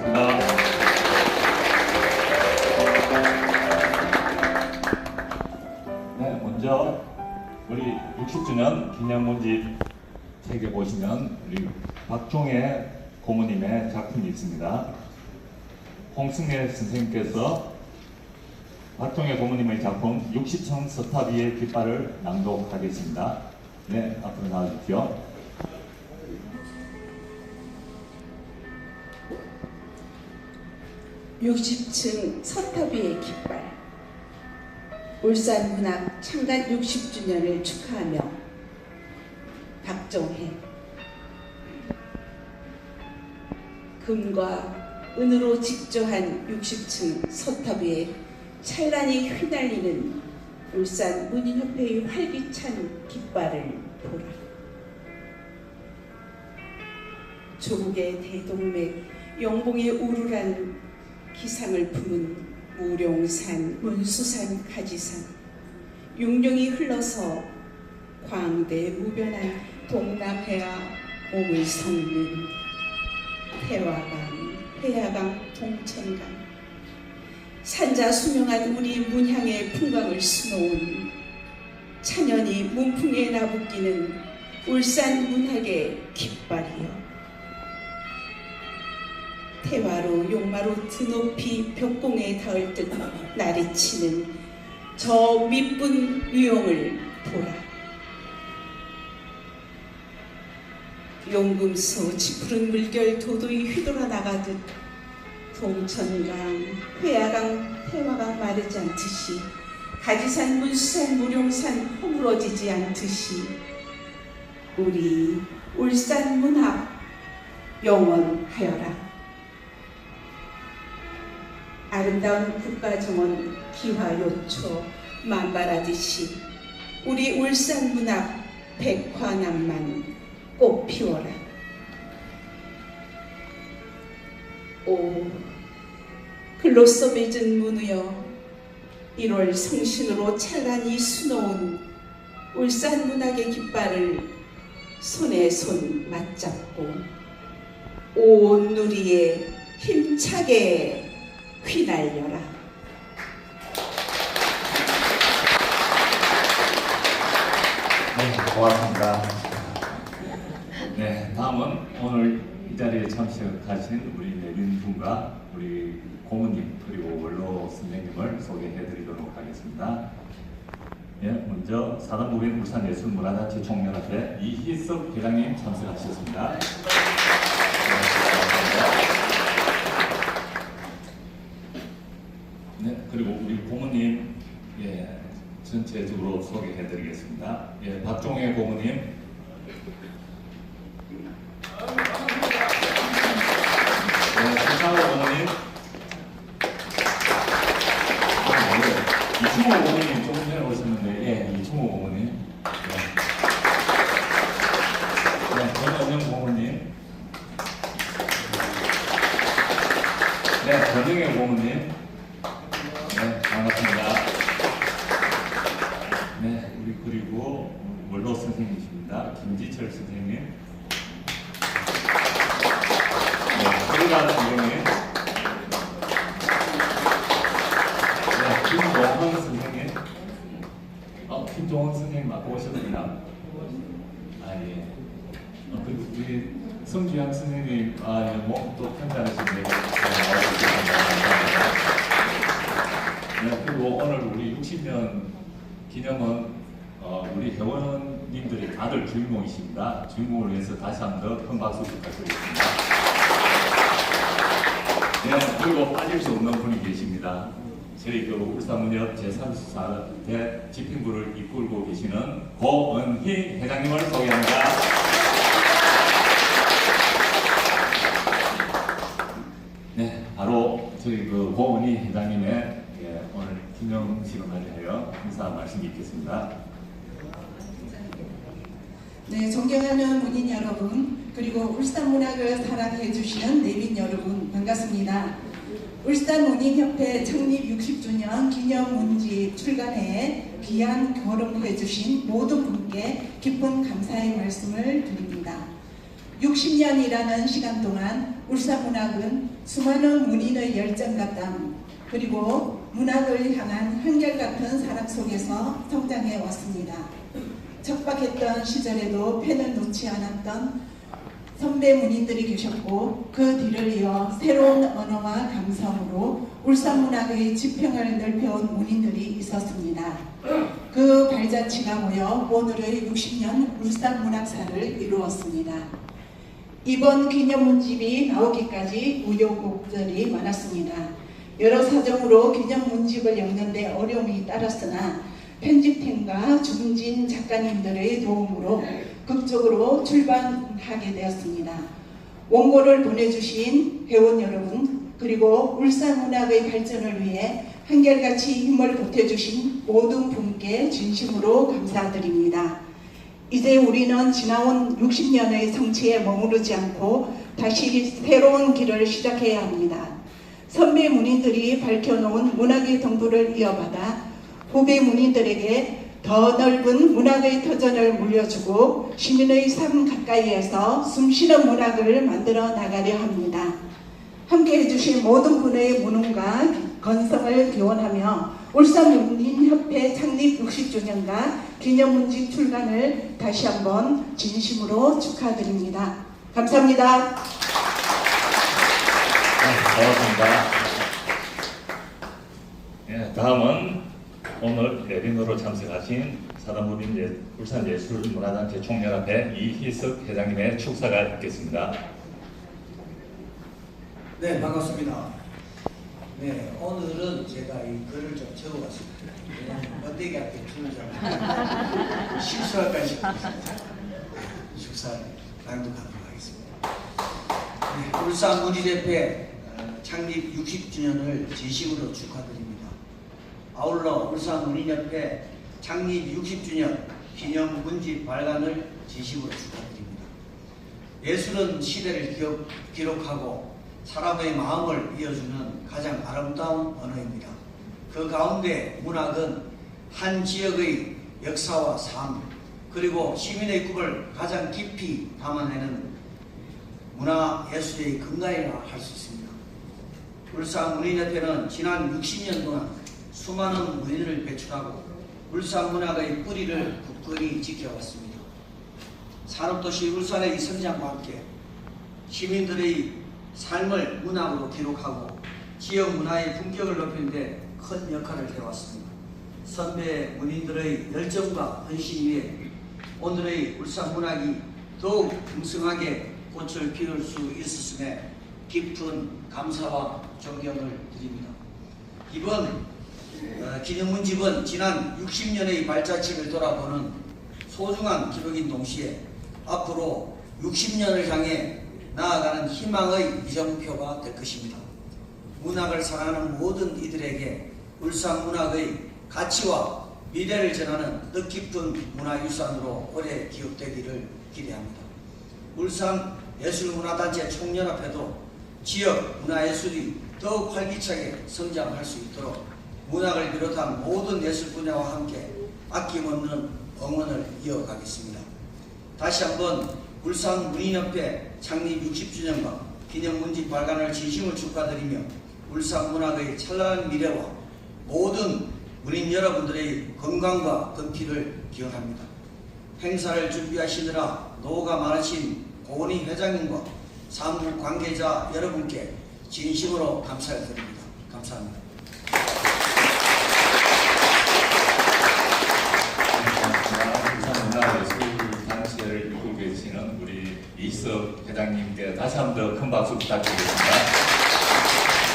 부탁드리겠습니다. 네, 먼저 우리 60주년 기념문집 책에 보시면 우리 박종혜 고모님의 작품이 있습니다. 홍승혜 선생님께서 박종혜 고모님의 작품 60층 서탑 위의 깃발을 낭독하겠습니다. 네, 앞으로 나와주십시오. (60층) 서탑 위의 깃발. 울산문학 창간 60주년을 축하하며 박종혜. 금과 은으로 직조한 60층 서탑 위에 찬란히 휘날리는 울산 문인협회의 활기찬 깃발을 보라. 조국의 대동맥 영봉의 우르란 기상을 품은 무룡산, 문수산, 가지산, 육룡이 흘러서 광대무변한 동남해와 몸을 섞는 태화강, 회야강, 동천강, 산자수명한 우리 문향의 풍광을 수놓은 찬연히 문풍에 나부끼는 울산 문학의 깃발이여. 태화로 용마로 드높이 벽공에 닿을 듯 나리치는 저 밑분 위용을 보라. 용금소 지푸른 물결 도도히 휘돌아 나가듯 동천강, 회야강, 태화강 마르지 않듯이 가지산, 문수산, 무룡산 허물어지지 않듯이 우리 울산 문학 영원하여라. 아름다운 국가정원 기화요초 만발하듯이 우리 울산 문학 백화낭만 꽃 피워라. 오 글로써 맺은 문우여, 1월 성신으로 찬란히 수놓은 울산 문학의 깃발을 손에 손 맞잡고 온 누리에 힘차게 휘날려라. 네, 고맙습니다. 네, 다음은 오늘 이 자리에 참석하신 우리 내빈 분과 우리 고모님 그리고 원로 선생님을 소개해드리도록 하겠습니다. 네, 먼저 사단법인 울산예술문화단체 총연합회 이희석 회장님 참석하셨습니다. 네, 그리고 우리 고모님 전체적으로 소개해드리겠습니다. 박종혜 고모님, 이상호 고모님, 이충호 고모님 조금 전에 오셨는데, 이충호 고모님, 전현영 고모님, 전영애 고모님. 반갑습니다. 네, 우리 그리고 원로 선생님이십니다. 김지철 선생님, 소리가 선생님, 김동원 선생님, 김동원 선생님 맡고 오셨습니다. 그리고 우리 성주양 선생님, 또 편찮으신데, 네, 그리고 오늘 우리 60년 기념은 우리 회원님들이 다들 주인공이십니다. 주인공을 위해서 다시 한 번 더 큰 박수 부탁드리겠습니다. 네, 그리고 빠질 수 없는 분이 계십니다. 저희 울산문협 제34대 집행부를 이끌고 계시는 고은희 회장님을 소개합니다. 네, 바로 저희 고은희 회장님의 오늘 기념식을 맞이하여 인사 말씀 있겠습니다. 네, 존경하는 문인 여러분, 그리고 울산 문학을 사랑해 주시는 내빈 여러분, 반갑습니다. 울산 문인협회 창립 60주년 기념문집 출간회에 귀한 걸음해 주신 모든 분께 깊은 감사의 말씀을 드립니다. 60년이라는 시간 동안 울산문학은 수많은 문인의 열정과 땀 그리고 문학을 향한 한결같은 사랑 속에서 성장해 왔습니다. 척박했던 시절에도 펜을 놓지 않았던 선배 문인들이 계셨고 그 뒤를 이어 새로운 언어와 감성으로 울산문학의 지평을 넓혀온 문인들이 있었습니다. 그 발자취가 모여 오늘의 60년 울산문학사를 이루었습니다. 이번 기념문집이 나오기까지 우여곡절이 많았습니다. 여러 사정으로 기념문집을 엮는 데 어려움이 따랐으나 편집팀과 중진 작가님들의 도움으로 극적으로 출간하게 되었습니다. 원고를 보내주신 회원 여러분 그리고 울산문학의 발전을 위해 한결같이 힘을 보태주신 모든 분께 진심으로 감사드립니다. 이제 우리는 지나온 60년의 성취에 머무르지 않고 다시 새로운 길을 시작해야 합니다. 선배 문인들이 밝혀놓은 문학의 동부를 이어받아 후배 문인들에게 더 넓은 문학의 터전을 물려주고 시민의 삶 가까이에서 숨쉬는 문학을 만들어 나가려 합니다. 함께 해주신 모든 분의 무능과 건성을 기원하며 울산문인협회 창립 60주년과 기념문집 출간을 다시 한번 진심으로 축하드립니다. 감사합니다. 고맙습니다. 예, 다음은 오늘 내빈으로 참석하신 사단문인 울산예술문화단체 총연합회 이희석 회장님의 축사가 있겠습니다. 네, 반갑습니다. 네, 오늘은 제가 이 글을 좀 적어봤습니다. 왜냐하면 번데기 앞에 춤을 잘 실수할까 싶어서 축사 낭독하도록 하겠습니다. 네, 울산문인협회 창립 60주년을 진심으로 축하드립니다. 아울러 울산문인협회 창립 60주년 기념 문집 발간을 진심으로 축하드립니다. 예술은 시대를 기록하고 사람의 마음을 이어주는 가장 아름다운 언어입니다. 그 가운데 문학은 한 지역의 역사와 삶 그리고 시민의 꿈을 가장 깊이 담아내는 문화예술의 근간이라 할 수 있습니다. 울산문인협회는 지난 60년 동안 수많은 문인을 배출하고 울산문학의 뿌리를 굳건히 지켜왔습니다. 산업도시 울산의 성장과 함께 시민들의 삶을 문학으로 기록하고 지역 문화의 품격을 높이는 데 큰 역할을 해왔습니다. 선배 문인들의 열정과 헌신 위에 오늘의 울산 문학이 더욱 풍성하게 꽃을 피울 수 있었음에 깊은 감사와 존경을 드립니다. 이번 기념문집은 지난 60년의 발자취를 돌아보는 소중한 기록인 동시에 앞으로 60년을 향해 나아가는 희망의 이정표가 될 것입니다. 문학을 사랑하는 모든 이들에게 울산 문학의 가치와 미래를 전하는 뜻깊은 문화유산으로 오래 기억되기를 기대합니다. 울산 예술문화단체 총연합회도 지역 문화예술이 더욱 활기차게 성장할 수 있도록 문학을 비롯한 모든 예술 분야와 함께 아낌없는 응원을 이어가겠습니다. 다시 한번 울산문인협회 창립 60주년과 기념문집 발간을 진심으로 축하드리며 울산문학의 찬란한 미래와 모든 문인 여러분들의 건강과 건피를 기원합니다. 행사를 준비하시느라 노고가 많으신 고은희 회장님과 사무 관계자 여러분께 진심으로 감사를 드립니다. 감사합니다. 울산문화예술단체를 이끌고 계시는 우리 이희석 회장님께 다시 한 번 더 큰 박수 부탁드리겠습니다.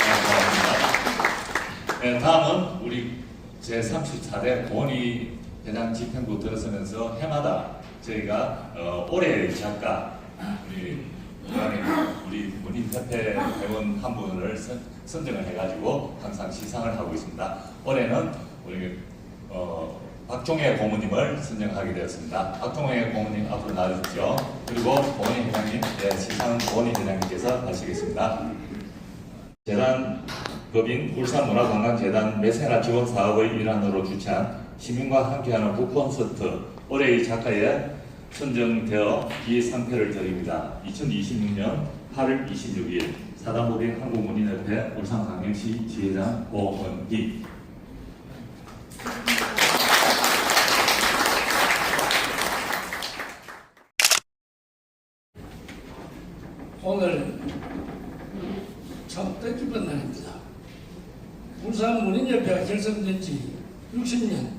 감사합니다. 네, 다음은 우리 제34대 고은희 회장 집행부 들어서면서 해마다 저희가 올해의 작가 우리 문인협회 회원 한 분을 선정을 해가지고 항상 시상을 하고 있습니다. 올해는 우리 박종혜 고모님을 선정하게 되었습니다. 박종혜 고모님 앞으로 나와주십시오. 그리고 고은희 회장님, 시상 고은희 회장님께서 하시겠습니다. 재단법인 울산문화관광재단 메세나 지원 사업의 일환으로 주최한 시민과 함께하는 북콘서트 올해의 작가의 선정되어 이 상패를 드립니다. 2026년 8월 26일 사단법인 한국문인협회 울산광역시 지회장 고은희. 오늘 참 뜻깊은 날입니다. 울산문인협회가 결성된 지 60년,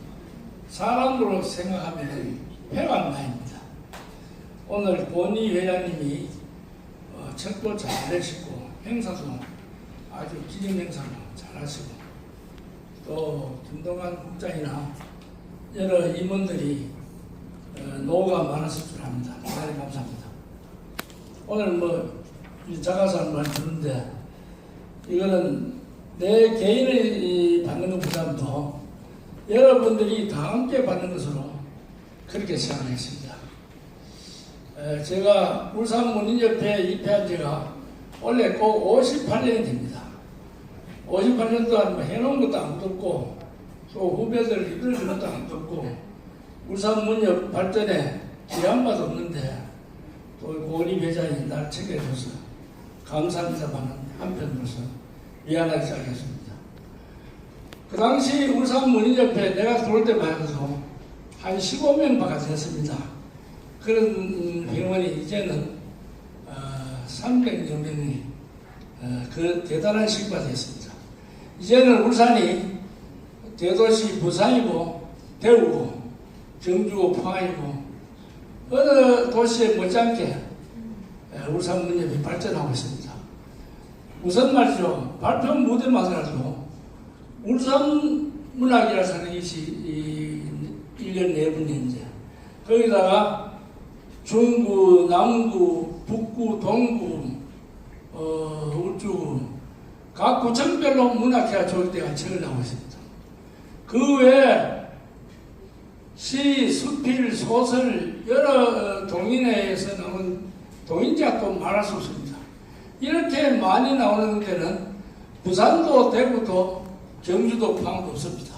사람으로 생각하면 회관 나입니다. 오늘 권희 회장님이 책도 잘 내시고 행사도 아주 기념 행사도 잘 하시고 또 김동완 국장이나 여러 임원들이 노고가 많았을 줄 압니다. 대단히 감사합니다. 오늘 자가상 말 듣는데 이거는 내 개인이 받는 것보다도 여러분들이 다 함께 받는 것으로 그렇게 생각했습니다. 제가 울산문인협회에 입회한 지가 원래 꼭 58년이 됩니다. 58년 동안 해놓은 것도 아무도 없고 또 후배들 이끌어준 것도 아무도 없고 울산문협 발전에 기여한 바도 없는데 또 고은희 회장이 날 챙겨줘서 감사합니다만 한편으로서 미안하게 생각했습니다. 그 당시 울산문인협회 내가 들어올 때만 해도 한 15명밖에 됐습니다. 그런 회원이 이제는 300여 명이 그 대단한 식구가 됐습니다. 이제는 울산이 대도시 부산이고 대구고 경주고 포항이고 어느 도시에 못지않게 울산문협이 발전하고 있습니다. 우선 말이죠. 발표 무대만 해도 울산 문학이라고 하는 것이 1년 내분 현재 거기다가 중구, 남구, 북구, 동구, 울주 각 구청별로 문학회가 조직되어 책을 나오고 있습니다. 그 외에 시, 수필, 소설 여러 동인회에서 나온 동인작도 말할 수 없습니다. 이렇게 많이 나오는 데는 부산도 대구도 경주도 포항도 없습니다.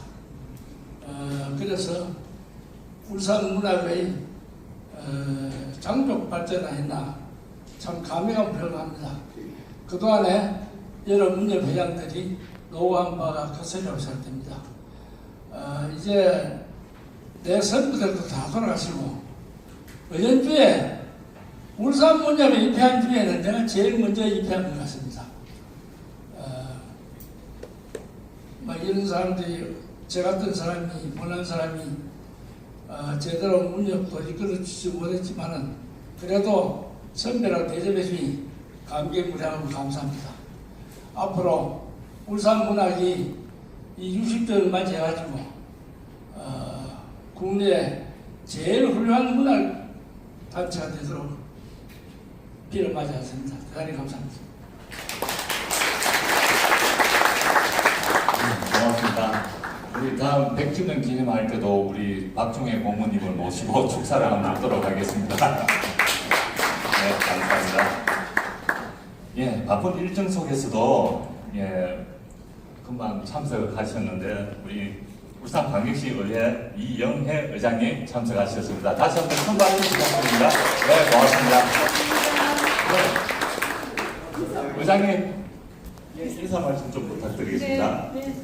그래서 울산 문학의 장족 발전하였나 참 감회가 불어납니다. 그동안에 여러 문협 회장들이 노고한 바가 거슬리라고 생각됩니다. 이제 내 선배들도 다 돌아가시고 은연주에 울산 문협에 입회한 중에는 내가 제일 먼저 입회한 것 같습니다. 이런 사람들이 저 같은 사람이 못난 사람이 제대로 문협도 이끌어주지 못했지만은 그래도 선배라고 대접해 주니 감개무량하고 감사합니다. 앞으로 울산 문학이 이 60대를 맞이해가지고 국내 제일 훌륭한 문학 단체가 되도록 비를 맞이하겠습니다. 대단히 감사합니다. 고맙습니다. 우리 다음 100주년 기념할 때도 우리 박종혜 고모님을 모시고 축사를 한번 하도록 하겠습니다. 네, 감사합니다. 예, 바쁜 일정 속에서도 금방 참석하셨는데 우리 울산광역시 의회 이영혜 의장님 참석하셨습니다. 다시 한번 큰 박수 부탁드립니다. 네, 고맙습니다. 네. 의장님 인사 말씀 좀 부탁드리겠습니다. 네.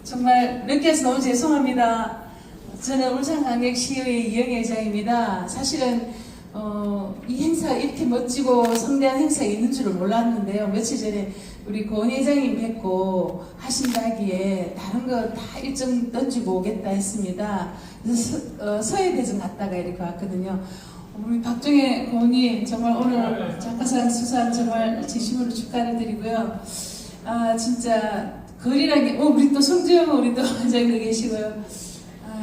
정말 늦게 해서 너무 죄송합니다. 저는 울산광역시의 이영애 회장입니다. 사실은 이 행사가 이렇게 멋지고 성대한 행사가 있는 줄은 몰랐는데요. 며칠 전에 우리 권 회장님 뵙고 하신다기에 다른 거 다 일정 던지고 오겠다 했습니다. 그래서 서해대전 갔다가 이렇게 왔거든요. 우리 박종혜 고모님 정말 오늘 작가상 수상 정말 진심으로 축하를 드리고요. 진짜 글이란 게 우리 또 성주영 우리 또 원장님 계시고요.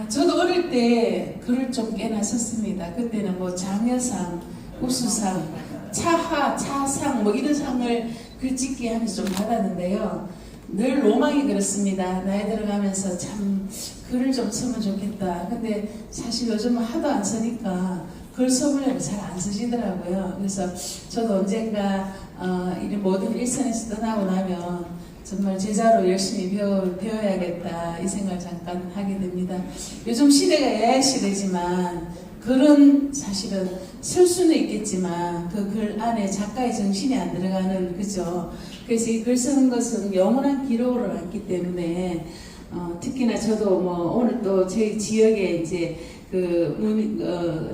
저도 어릴 때 글을 좀 꽤나 썼습니다. 그때는 뭐 장여상, 우수상, 차상 뭐 이런 상을 글짓기 하면서 좀 받았는데요. 늘 로망이 그렇습니다. 나이 들어가면서 참 글을 좀 쓰면 좋겠다. 근데 사실 요즘은 하도 안 쓰니까 글 써보려면 잘 안 쓰시더라고요. 그래서 저도 언젠가 이런 모든 일선에서 떠나고 나면 정말 제자로 열심히 배워야겠다 이 생각을 잠깐 하게 됩니다. 요즘 시대가 AI 시대지만 글은 사실은 쓸 수는 있겠지만 그 글 안에 작가의 정신이 안 들어가는 그죠. 그래서 이 글 쓰는 것은 영원한 기록으로 남기 때문에 특히나 저도 뭐 오늘 또 저희 지역에 이제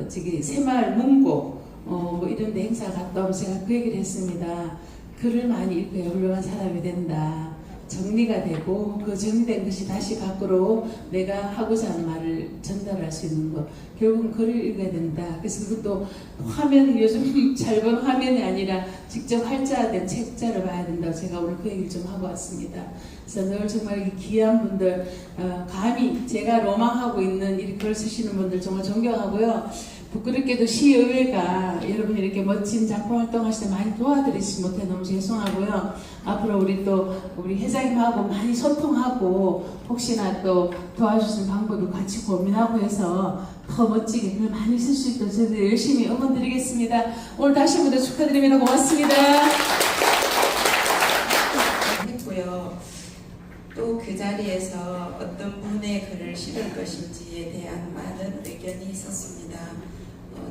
저기 새마을 문고 뭐 이런 데 행사 갔다 오면 제가 그 얘기를 했습니다. 글을 많이 읽어야 훌륭한 사람이 된다. 정리가 되고 그 정리된 것이 다시 밖으로 내가 하고자 하는 말을 전달할 수 있는 것. 결국은 글을 읽어야 된다. 그래서 그것도 화면, 요즘 잘 본 화면이 아니라 직접 활자된 책자를 봐야 된다고 제가 오늘 그 얘기를 좀 하고 왔습니다. 그래서 늘 정말 이 귀한 분들, 감히 제가 로망하고 있는 이 글 쓰시는 분들 정말 존경하고요. 부끄럽게도 시의회가 여러분이 이렇게 멋진 작품 활동하실 때 많이 도와드리지 못해 너무 죄송하고요. 앞으로 우리 회장님하고 많이 소통하고 혹시나 또 도와주시는 방법을 같이 고민하고 해서 더 멋지게 글 많이 쓸 수 있도록 저희들 열심히 응원드리겠습니다. 오늘 다시 한번 축하드립니다. 고맙습니다. 했고요. 또 그 자리에서 어떤 분의 글을 실을 것인지에 대한 많은 의견이 있었습니다.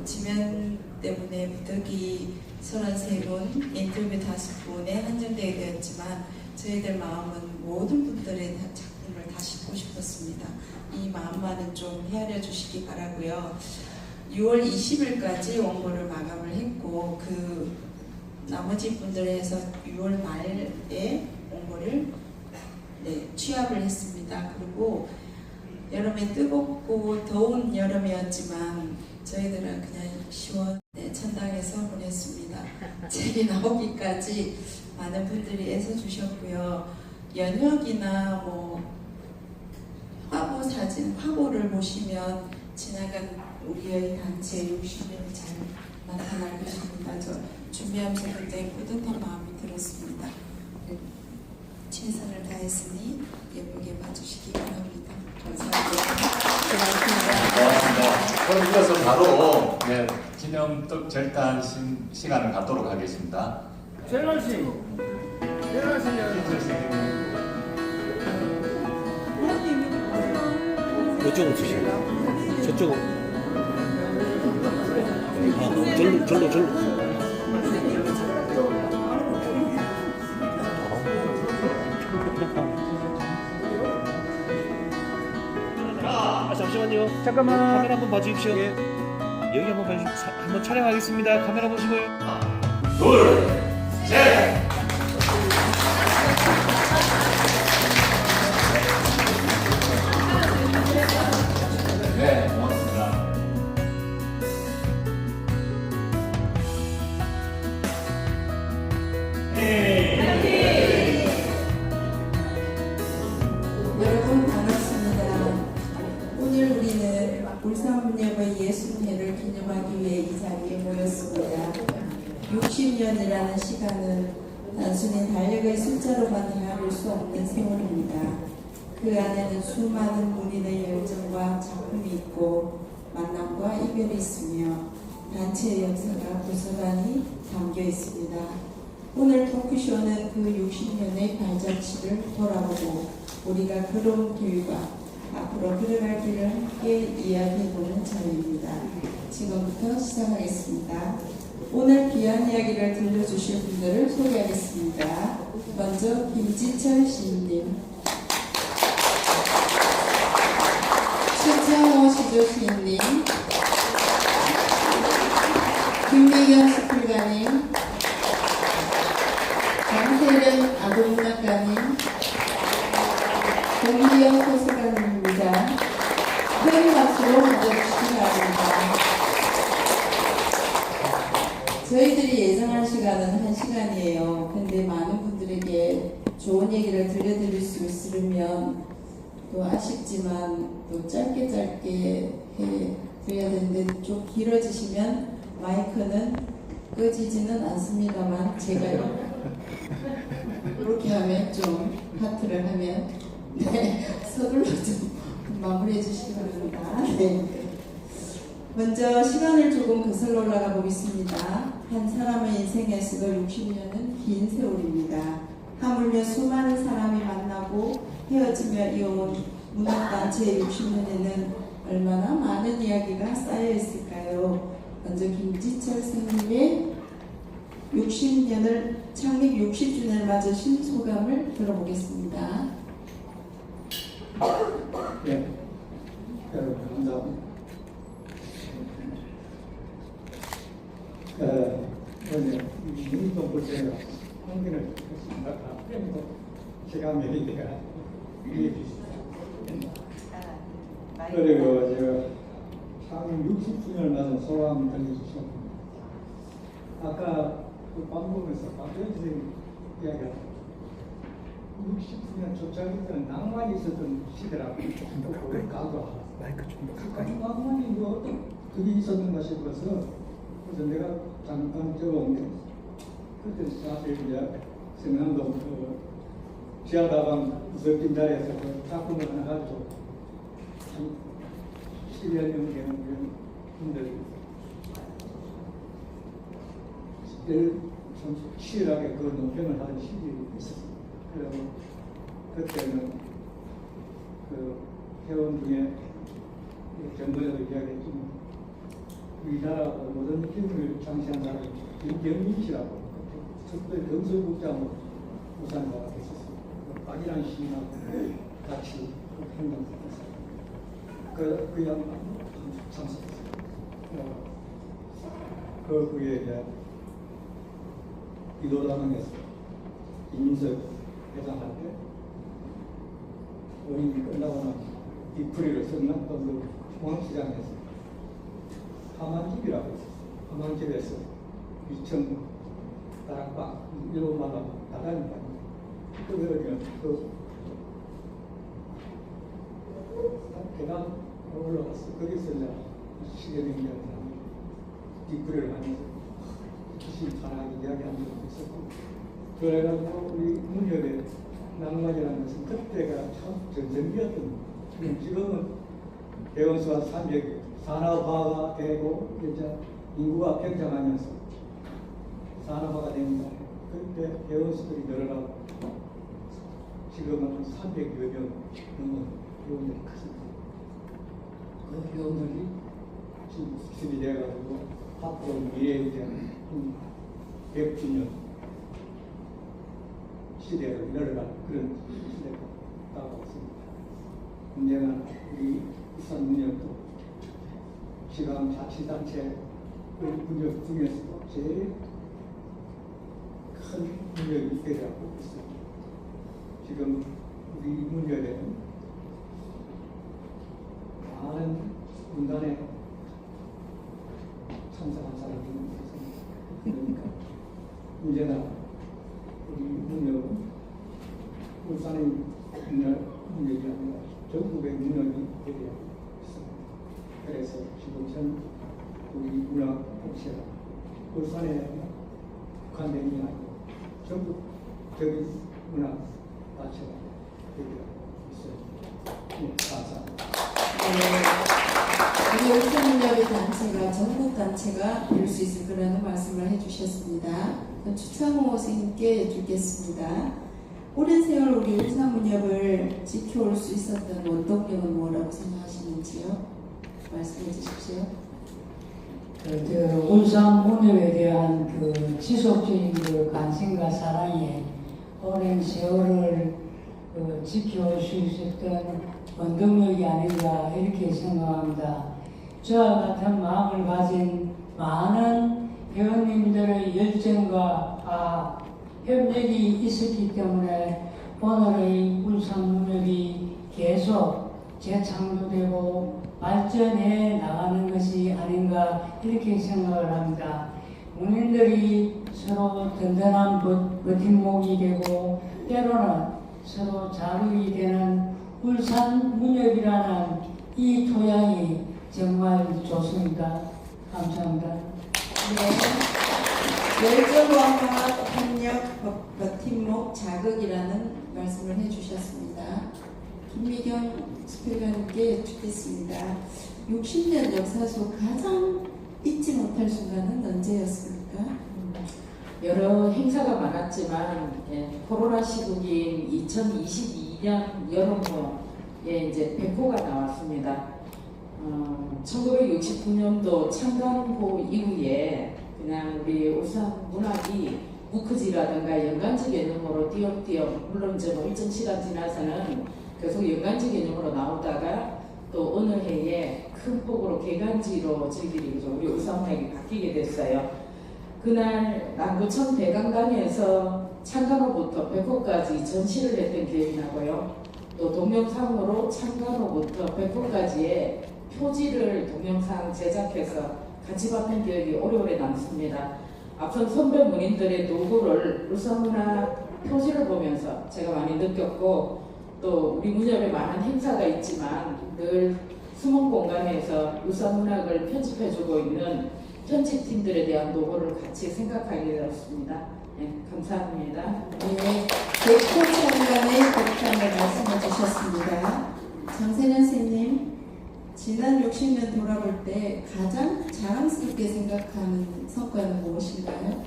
지면 때문에 부득이 33분, 인터뷰 5분에 한정되게 되었지만 저희들 마음은 모든 분들의 작품을 다 싣고 싶었습니다. 이 마음만은 좀 헤아려 주시기 바라고요. 6월 20일까지 원고를 마감을 했고 그 나머지 분들에서 6월 말에 원고를 취합을 했습니다. 그리고 여름에 뜨겁고 더운 여름이었지만 저희들은 그냥 시원 천당에서 보냈습니다. 책이 나오기까지 많은 분들이 애써주셨고요. 연혁이나 뭐 화보 사진, 화보를 보시면 지나간 우리의 단체 60년이 잘 나타날 것입니다. 저 준비하면서 굉장히 뿌듯한 마음이 들었습니다. 최선을 다했으니 예쁘게 봐주시기 바랍니다. 감사합니다. 고맙습니다. 그럼 이어서 바로 기념 절단 시간을 갖도록 하겠습니다. 재란 씨. 이쪽으로 주시면 저쪽으로 절로 잠시만요. 잠깐만. 카메라 한번 봐주십시오. 여기 한번 봐주십시오. 한번 촬영하겠습니다. 카메라 보시고요. 둘, 셋. 네, 고맙습니다. 여러분 반갑습니다. 오늘 우리는 울산문예의 60회를 기념하기 위해 이 자리에 모였습니다. 60년이라는 시간은 단순히 달력의 숫자로만 헤아릴 수 없는 세월입니다. 그 안에는 수많은 문인의 열정과 작품이 있고 만남과 이별이 있으며 단체의 역사가 고스란히 담겨 있습니다. 오늘 토크쇼는 그 60년의 발자취를 돌아보고 우리가 걸어온 길과 앞으로 걸어갈 길을 함께 이야기해보는 자리입니다. 지금부터 시작하겠습니다. 오늘 귀한 이야기를 들려주실 분들을 소개하겠습니다. 먼저 김지철 시인님, 최창호 시조 시인님, 김미경 스쿨가님, 강세련 아동문학가님, 공기영 소설가님입니다. 큰 박수로 맞아주시기 바랍니다. 저희들이 예정한 시간은 1시간이에요. 근데 많은 분들에게 좋은 얘기를 들려드릴 수 있으면 또 아쉽지만 또 짧게 해드려야 되는데 좀 길어지시면 마이크는 꺼지지는 않습니다만 제가 이렇게 하면 좀 하트를 하면 서둘러 좀 마무리해 주시기 바랍니다. 먼저 시간을 조금 거슬러 올라가 보겠습니다. 한 사람의 인생에서도 60년은 긴 세월입니다. 하물며 수많은 사람이 만나고 헤어지며 이어온 문학단체의 60년에는 얼마나 많은 이야기가 쌓여 있을까요? 먼저 김지철 선생님의 60년을 창립 60주년을 맞으신 소감을 들어보겠습니다. 네, 여러분 감사합니다. 어제 유니폼 볼 때가 홍기를 했습니다. 그래도 제가 메리트가 위에 그리고 제가 창립 60주년을 맞은 소감 들려주셨습니다. 아까 그 방송에서 박대현 선생님 이야기한 60주년 초창기 때는 낭만이 있었던 시대라고 그걸 강조하고 낭만이 뭐 어떤 그게 있었는가 싶어서 그래서 내가 잠깐 적어온 게 그때 사실 이제 성남동 그 지하다방 구석진 자리에서 그 작품을 하나 가지고 한 10여 년 되는 분들이 참 치열하게 그 논평을 하는 시기가 있었습니다. 그래서 그때는 그 회원 중에 정부에도 이야기했지만 우리나라 모든 힘을 장시한 사람이 김경민 씨라고 특별 경설국장 우산과 있었습니다. 박일환 씨하고 같이 행동했어요. 그 양반 참석했어요. 그 후에 이제 이도당에서 이민석 회장할 때 어린이 끝나고 나면 디프리를 성남동 공항시장에서 하만집이라고 있었어요. 하만집에서 2층 다락방 1호마다 나가니까 그러면 그 계단 올라갔어. 거기서 이제 시계명령 디프리를 하면서 기시 가나하게 이야기한 적도 있었고 그래가지고 우리 문협의 낭만이라는 것은 그때가 참 전성기였던 지금은 대원수가 300여 산업화가 되고 이제 인구가 팽창하면서 산업화가 됩니다. 그때 배원수들이 늘어나고 지금은 300여 명 넘는 배원들이 크습니다. 그 배원들이 지금 수습이 돼가지고 앞으로 미래에 대한 100주년 시대를 열어갈 그런 시대가 다가오고 있습니다. 언제나 우리 울산 문협도 지방 자치단체 문협 중에서도 제일 큰 문협이 되어가고 있습니다. 지금 우리 문협에는 많은 문단에 참석한 사람이 있습니다. 그러니까 언제나 우리 문협은 울산의 문협이 아니라 전국의 문협이 되어야 있습니다. 그래서 지금 전 우리 문화 공시가 울산에 국한된 게 아니고 전국적인 문화 단체가 되어 있습니다. 네, 감사합니다. 우리 울산문협의 단체가 전국 단체가 될 수 있을 거라는 말씀을 해주셨습니다. 추창호 선생님께 여쭙겠습니다. 오랜 세월 우리 울산문협을 지켜올 수 있었던 원동력은 뭐라고 생각하시는지요? 말씀해 주십시오. 울산 문협에 대한 그 지속적인 그 관심과 사랑에 오랜 세월을 지켜올 수 있었던 원동력이 아닌가 이렇게 생각합니다. 저와 같은 마음을 가진 많은 회원님들의 열정과 협력이 있었기 때문에 오늘의 울산 문협이 계속 재창조되고 발전해 나가는 것이 아닌가 이렇게 생각을 합니다. 국민들이 서로 든든한 버팀목이 되고 때로는 서로 자극이 되는 울산 문협이라는 이 토양이 정말 좋습니다. 감사합니다. 네, 열정과 협력, 버팀목, 자극이라는 말씀을 해주셨습니다. 김미경 스피커님께 여쭙겠습니다. 60년 역사 속 가장 잊지 못할 순간은 언제였습니까? 여러 행사가 많았지만 코로나 시국인 2022년 여름호에 이제 백호가 나왔습니다. 1969년도 창간호 이후에 그냥 우리 울산 문학이 무크지라든가 연간지 개념으로 띄엄띄엄 물론 이제 뭐 일정 시간 지나서는 계속 연간지 개념으로 나오다가 또 어느 해에 큰 폭으로 개간지로 저희들이 우리 울산 문학이 바뀌게 됐어요. 그날 남구청 대강당에서 창간호부터 백호까지 전시를 했던 기억이 나고요. 또 동영상으로 창간호부터 백호까지의 표지를 동영상 제작해서 같이 봤던 기억이 오래오래 남습니다. 앞선 선배 문인들의 노고를 울산문화 표지를 보면서 제가 많이 느꼈고 또 우리 문협에 많은 행사가 있지만 늘 숨은 공간에서 울산문학을 편집해주고 있는 편집팀들에 대한 노고를 같이 생각하게 되었습니다. 네, 감사합니다. 네, 백호 창간의 복장을 말씀해 주셨습니다. 장세련 선생님, 지난 60년 돌아볼 때 가장 자랑스럽게 생각하는 성과는 무엇인가요?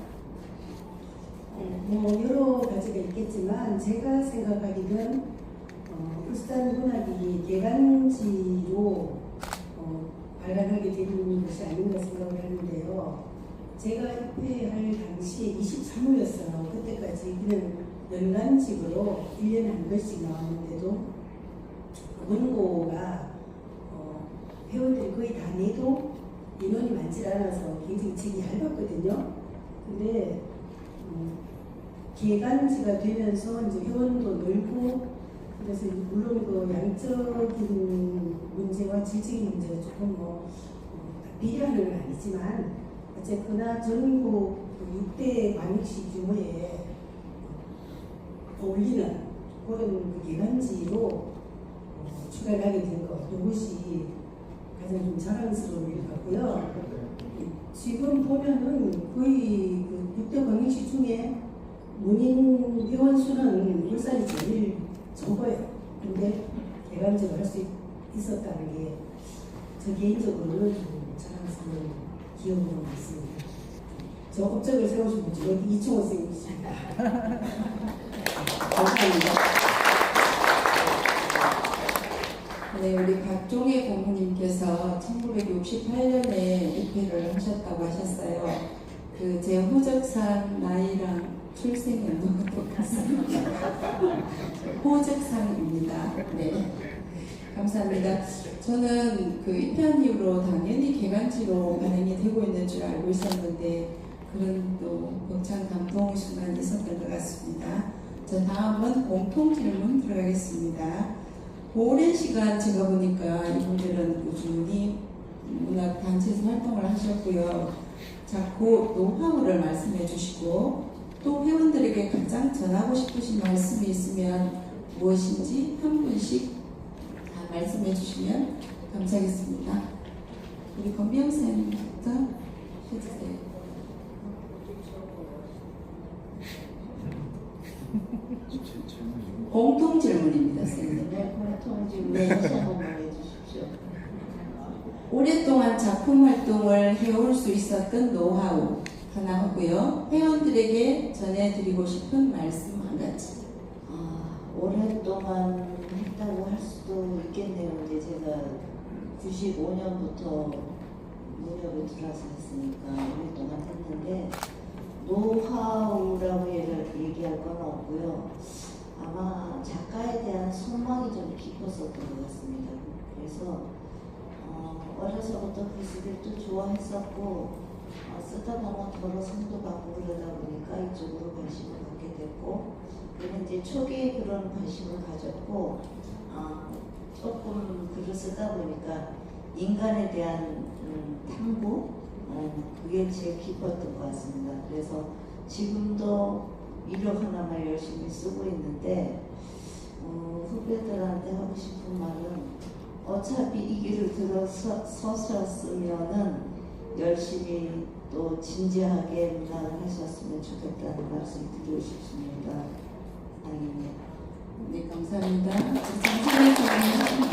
뭐 여러 가지가 있겠지만 제가 생각하기는 울산 문학이 개간지로 발간하게 되는 것이 아닌가 생각을 하는데요. 제가 입회할 당시에 23호였어요. 그때까지 그냥 연간집으로 1년에 한 번씩 나왔는데도 원고가 회원들이 거의 다 내도 인원이 많지 않아서 굉장히 책이 얇았거든요. 근데 개간지가 되면서 이제 회원도 늘고 그래서 물론 그 양적인 문제와 질적인 문제가 조금 비례하는 건 아니지만 어쨌거나 전국 6대 광역시 규모에 어울리는 그런 그 개간지로 추가를 하게 된 것, 이것이 가장 좀 자랑스러운 일 같고요. 지금 보면은 거의 그 6대 광역시 중에 문인 회원 수는 울산이 제일 적어요. 근데 개간적으로 할 수 있었다는 게 저 개인적으로는 좀 자랑스러운 기억으로 있습니다. 저 업적을 세우신 분이 여기 이충호 선생님이십니다. 감사합니다. 네, 우리 박종혜 고모님께서 1968년에 입회를 하셨다고 하셨어요. 그 제 호적상 나이랑 출생 연도가 똑같습니다. 호적상입니다. 네, 감사합니다. 저는 그 입회한 이후로 당연히 개간지로 발행이 되고 있는 줄 알고 있었는데 그런 또 벅찬 감동 순간이 있었던 것 같습니다. 자, 다음은 공통 질문 들어가겠습니다. 오랜 시간 제가 보니까 이분들은 꾸준히 문학 단체에서 활동을 하셨고요. 자, 그 노하우를 말씀해 주시고 또 회원들에게 가장 전하고 싶으신 말씀이 있으면 무엇인지 한 분씩 다 말씀해 주시면 감사하겠습니다. 우리 권비영 쌤부터 해주세요. 공통 질문입니다, 선생님. 네, 공통 질문 다시 한 번만 해주십시오. 오랫동안 작품 활동을 해올 수 있었던 노하우 하나 하고요. 회원들에게 전해드리고 싶은 말씀 한 가지. 오랫동안 했다고 할 수도 있겠네요. 이제 제가 95년부터 문협에 들어와서 했으니까 오랫동안 했는데 노하우라고 얘기할 건 없고요. 아마 작가에 대한 소망이 좀 깊었었던 것 같습니다. 그래서 어려서부터 글쓰기를 또 좋아했었고 쓰다 보면 더러 상도 받고 그러다 보니까 이쪽으로 관심을 갖게 됐고 그리고 이제 초기에 그런 관심을 가졌고 조금 글을 쓰다 보니까 인간에 대한 탐구 그게 제일 깊었던 것 같습니다. 그래서 지금도 이력 하나만 열심히 쓰고 있는데 후배들한테 하고 싶은 말은 어차피 이 길을 서셨으면은 열심히 또 진지하게 문학을 하셨으면 좋겠다는 말씀 드리고 싶습니다. 아닙니다. 네, 감사합니다. 장선혜 선생님.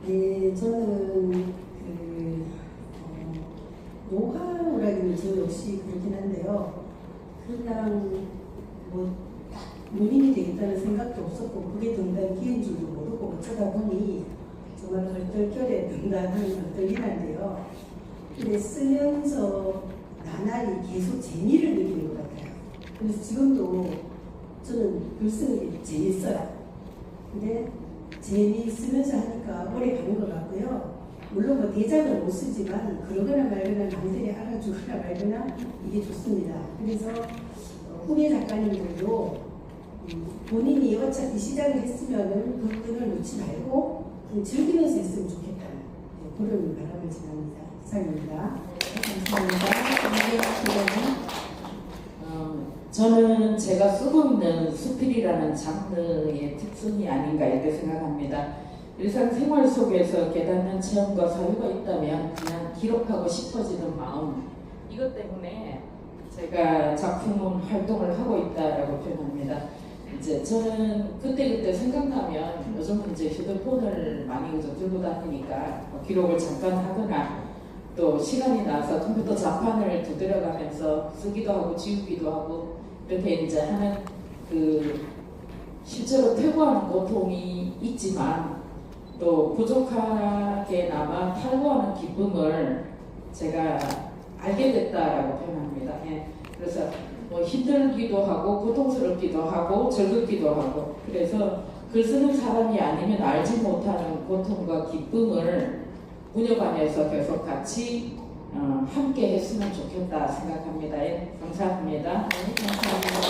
네, 저는 노하우라는 보면 저 역시 그렇긴 한데요. 그냥 뭐딱 문인이 되겠다는 생각도 없었고 그게 등단기인 줄도 모르고 어쩌다 보니 정말 얼떨결에 등단하는 얼떨이란데요. 근데 쓰면서 나날이 계속 재미를 느끼는 것 같아요. 그래서 지금도 저는 글 쓰는 게 재밌어요. 근데 재미있으면서 하니까 오래 가는 것 같고요. 물론 뭐 대작은 못 쓰지만 그러거나 말거나 남들이 알아주거나 말거나 이게 좋습니다. 그래서 후배 작가님들도 본인이 어차피 시작을 했으면은 그 끈을 놓지 말고 즐기면서 했으면 좋겠다는 그런 바람을 전합니다. 이상입니다. 감사합니다. 저는 제가 쓰고 있는 수필이라는 장르의 특성이 아닌가 이렇게 생각합니다. 일상생활 속에서 깨닫는 체험과 사유가 있다면 그냥 기록하고 싶어지는 마음, 이것 때문에 제가 작품 활동을 하고 있다라고 표현합니다. 이제 저는 그때그때 생각나면 요즘은 이제 휴대폰을 많이 들고 다니니까 기록을 잠깐 하거나 또 시간이 나서 컴퓨터 자판을 두드려가면서 쓰기도 하고 지우기도 하고 이렇게 이제 하는 그 실제로 퇴보하는 고통이 있지만 또 부족하게나마 탈구하는 기쁨을 제가 알게 됐다라고 표현합니다. 예. 그래서 뭐 힘들기도 하고 고통스럽기도 하고 즐겁기도 하고 그래서 글 쓰는 사람이 아니면 알지 못하는 고통과 기쁨을 문협안에서 계속 같이 함께 했으면 좋겠다 생각합니다. 예. 감사합니다. 네, 감사합니다.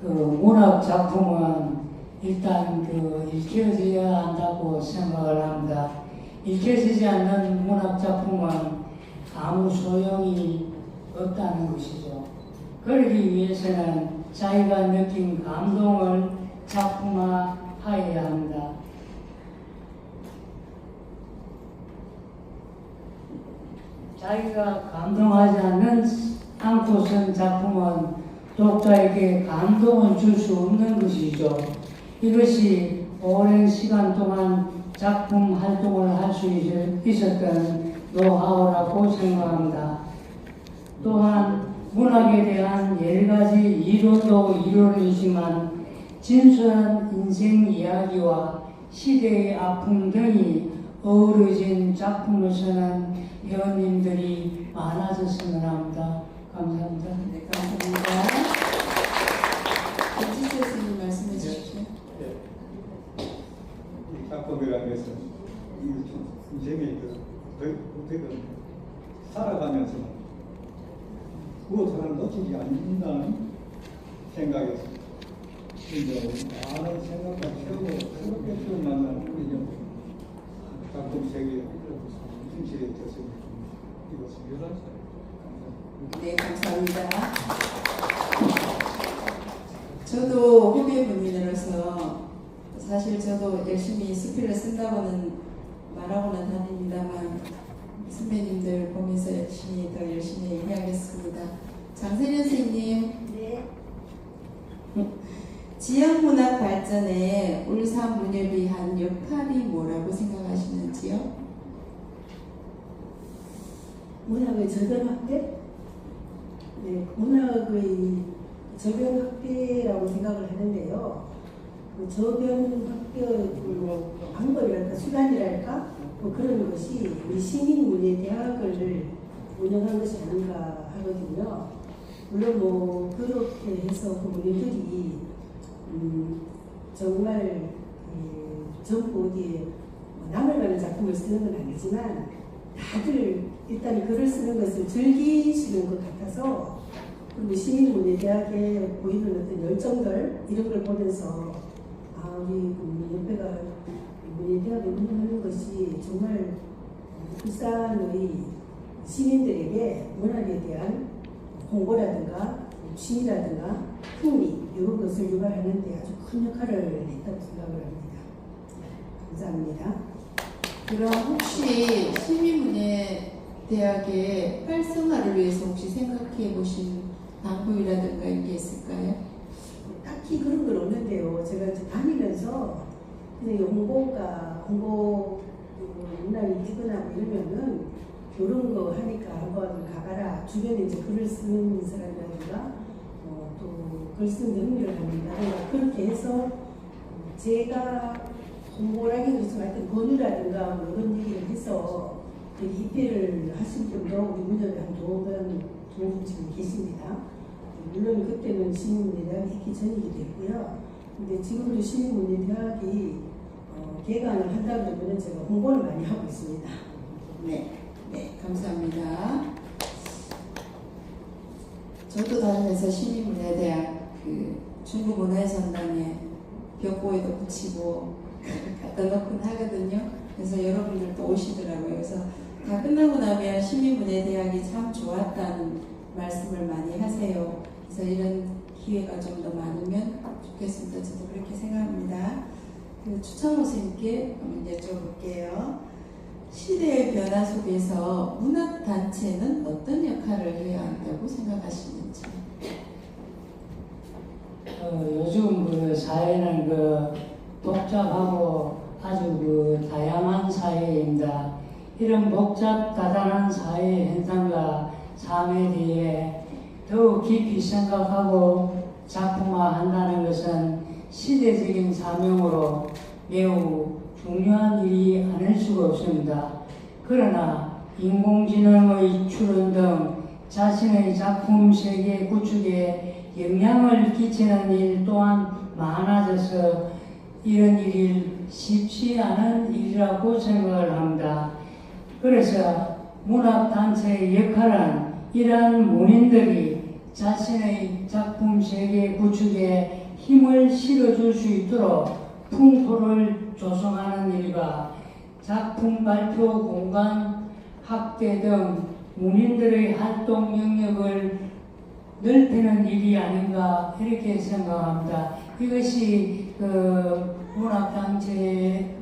그 문학 작품은 일단 읽혀져야 한다고 생각을 합니다. 읽혀지지 않는 문학 작품은 아무 소용이 없다는 것이죠. 그러기 위해서는 자기가 느낀 감동을 작품화해야 합니다. 자기가 감동하지 않고 쓴 작품은 독자에게 감동을 줄 수 없는 것이죠. 이것이 오랜 시간 동안 작품 활동을 할 수 있었던 노하우라고 생각합니다. 또한 문학에 대한 여러 가지 이론도 이론이지만 진솔한 인생 이야기와 시대의 아픔 등이 어우러진 작품을 쓰는 회원님들이 많아졌으면 합니다. 감사합니다. 네, 감사합니다. 김지수 교수님 말씀해 주십시오. 이 작품이라는 것은 인생의 어떻게 살아가면서 무엇 하나 놓치지 않는다는 생각에서 많은 생각과 새롭게 처음 만나는 우리 작품 세계에 진실해졌습니다. 이것입니다. 네, 감사합니다. 저도 후배 본인으로서 사실 저도 열심히 수필을 쓴다고는 말하고는 다닙니다만 선배님들 보면서 열심히 일하겠습니다. 장세련 선생님. 네. 지역문학 발전에 울산문협이 한 역할이 뭐라고 생각하시는지요? 문학의 저변 확대? 네, 문학의 저변 확대라고 생각을 하는데요. 그 저변 확대 방법이랄까 수단이랄까 뭐 그런 것이 우리 시민문예대학을 운영한 것이 아닌가 하거든요. 물론 뭐 그렇게 해서 그 문예들이 정말 전부 어디에 남을 가는 작품을 쓰는 건 아니지만 다들 일단 글을 쓰는 것을 즐기시는 것 같아서 그리고 시민문예대학에 보이는 어떤 열정들 이런 걸 보면서 우리 문예협회가 문예대학을 운영하는 것이 정말 울산의 시민들에게 문학에 대한 홍보라든가 취미라든가 흥미 이런 것을 유발하는 데 아주 큰 역할을 했다고 생각을 합니다. 감사합니다. 그럼 혹시 시민문예대학의 활성화를 위해서 혹시 생각해 보신 방법이라든가 이런 게 있을까요? 딱히 그런 건 없는데요. 제가 이제 다니면서 그냥 홍보 문학이 뛰거나 이러면은 이런 거 하니까 한번 가봐라. 주변에 이제 글을 쓰는 사람이라든가 또 글 쓰는 능력을 한다든가 그렇게 해서 제가 홍보를 하기 위해서 하여튼 권유라든가 뭐 이런 얘기를 해서 입회를 하신 분도 우리 문협에 한 2분 지금 계십니다. 물론 그때는 시민문예대학이 있기 전이기도 했고요. 근데 지금도 시민문예대학이 개강을 한다 그러면 제가 홍보를 많이 하고 있습니다. 네, 네, 감사합니다. 저도 다니면서 시민문예대학 그 중국문화유산당에 벽보에도 붙이고 갖다 놓곤 하거든요. 그래서 여러분들도 오시더라고요. 그래서 다 끝나고 나면 시민문예대학이 참 좋았다는 말씀을 많이 하세요. 그래서 이런 기회가 좀 더 많으면 좋겠습니다. 저도 그렇게 생각합니다. 추창호 선생님께 한번 여쭤볼게요. 시대의 변화 속에서 문학단체는 어떤 역할을 해야 한다고 생각하시는지? 요즘 그 사회는 그 복잡하고 아주 그 다양한 사회입니다. 이런 복잡 다단한 사회 현상과 삶에 대해 더욱 깊이 생각하고 작품화한다는 것은 시대적인 사명으로 매우 중요한 일이 아닐 수가 없습니다. 그러나 인공지능의 출현 등 자신의 작품 세계 구축에 영향을 끼치는 일 또한 많아져서 이런 일이 쉽지 않은 일이라고 생각을 합니다. 그래서 문학단체의 역할은 이러한 문인들이 자신의 작품 세계 구축에 힘을 실어줄 수 있도록 풍토를 조성하는 일과 작품 발표 공간 확대 등 문인들의 활동 영역을 넓히는 일이 아닌가 이렇게 생각합니다. 이것이 그 문학단체의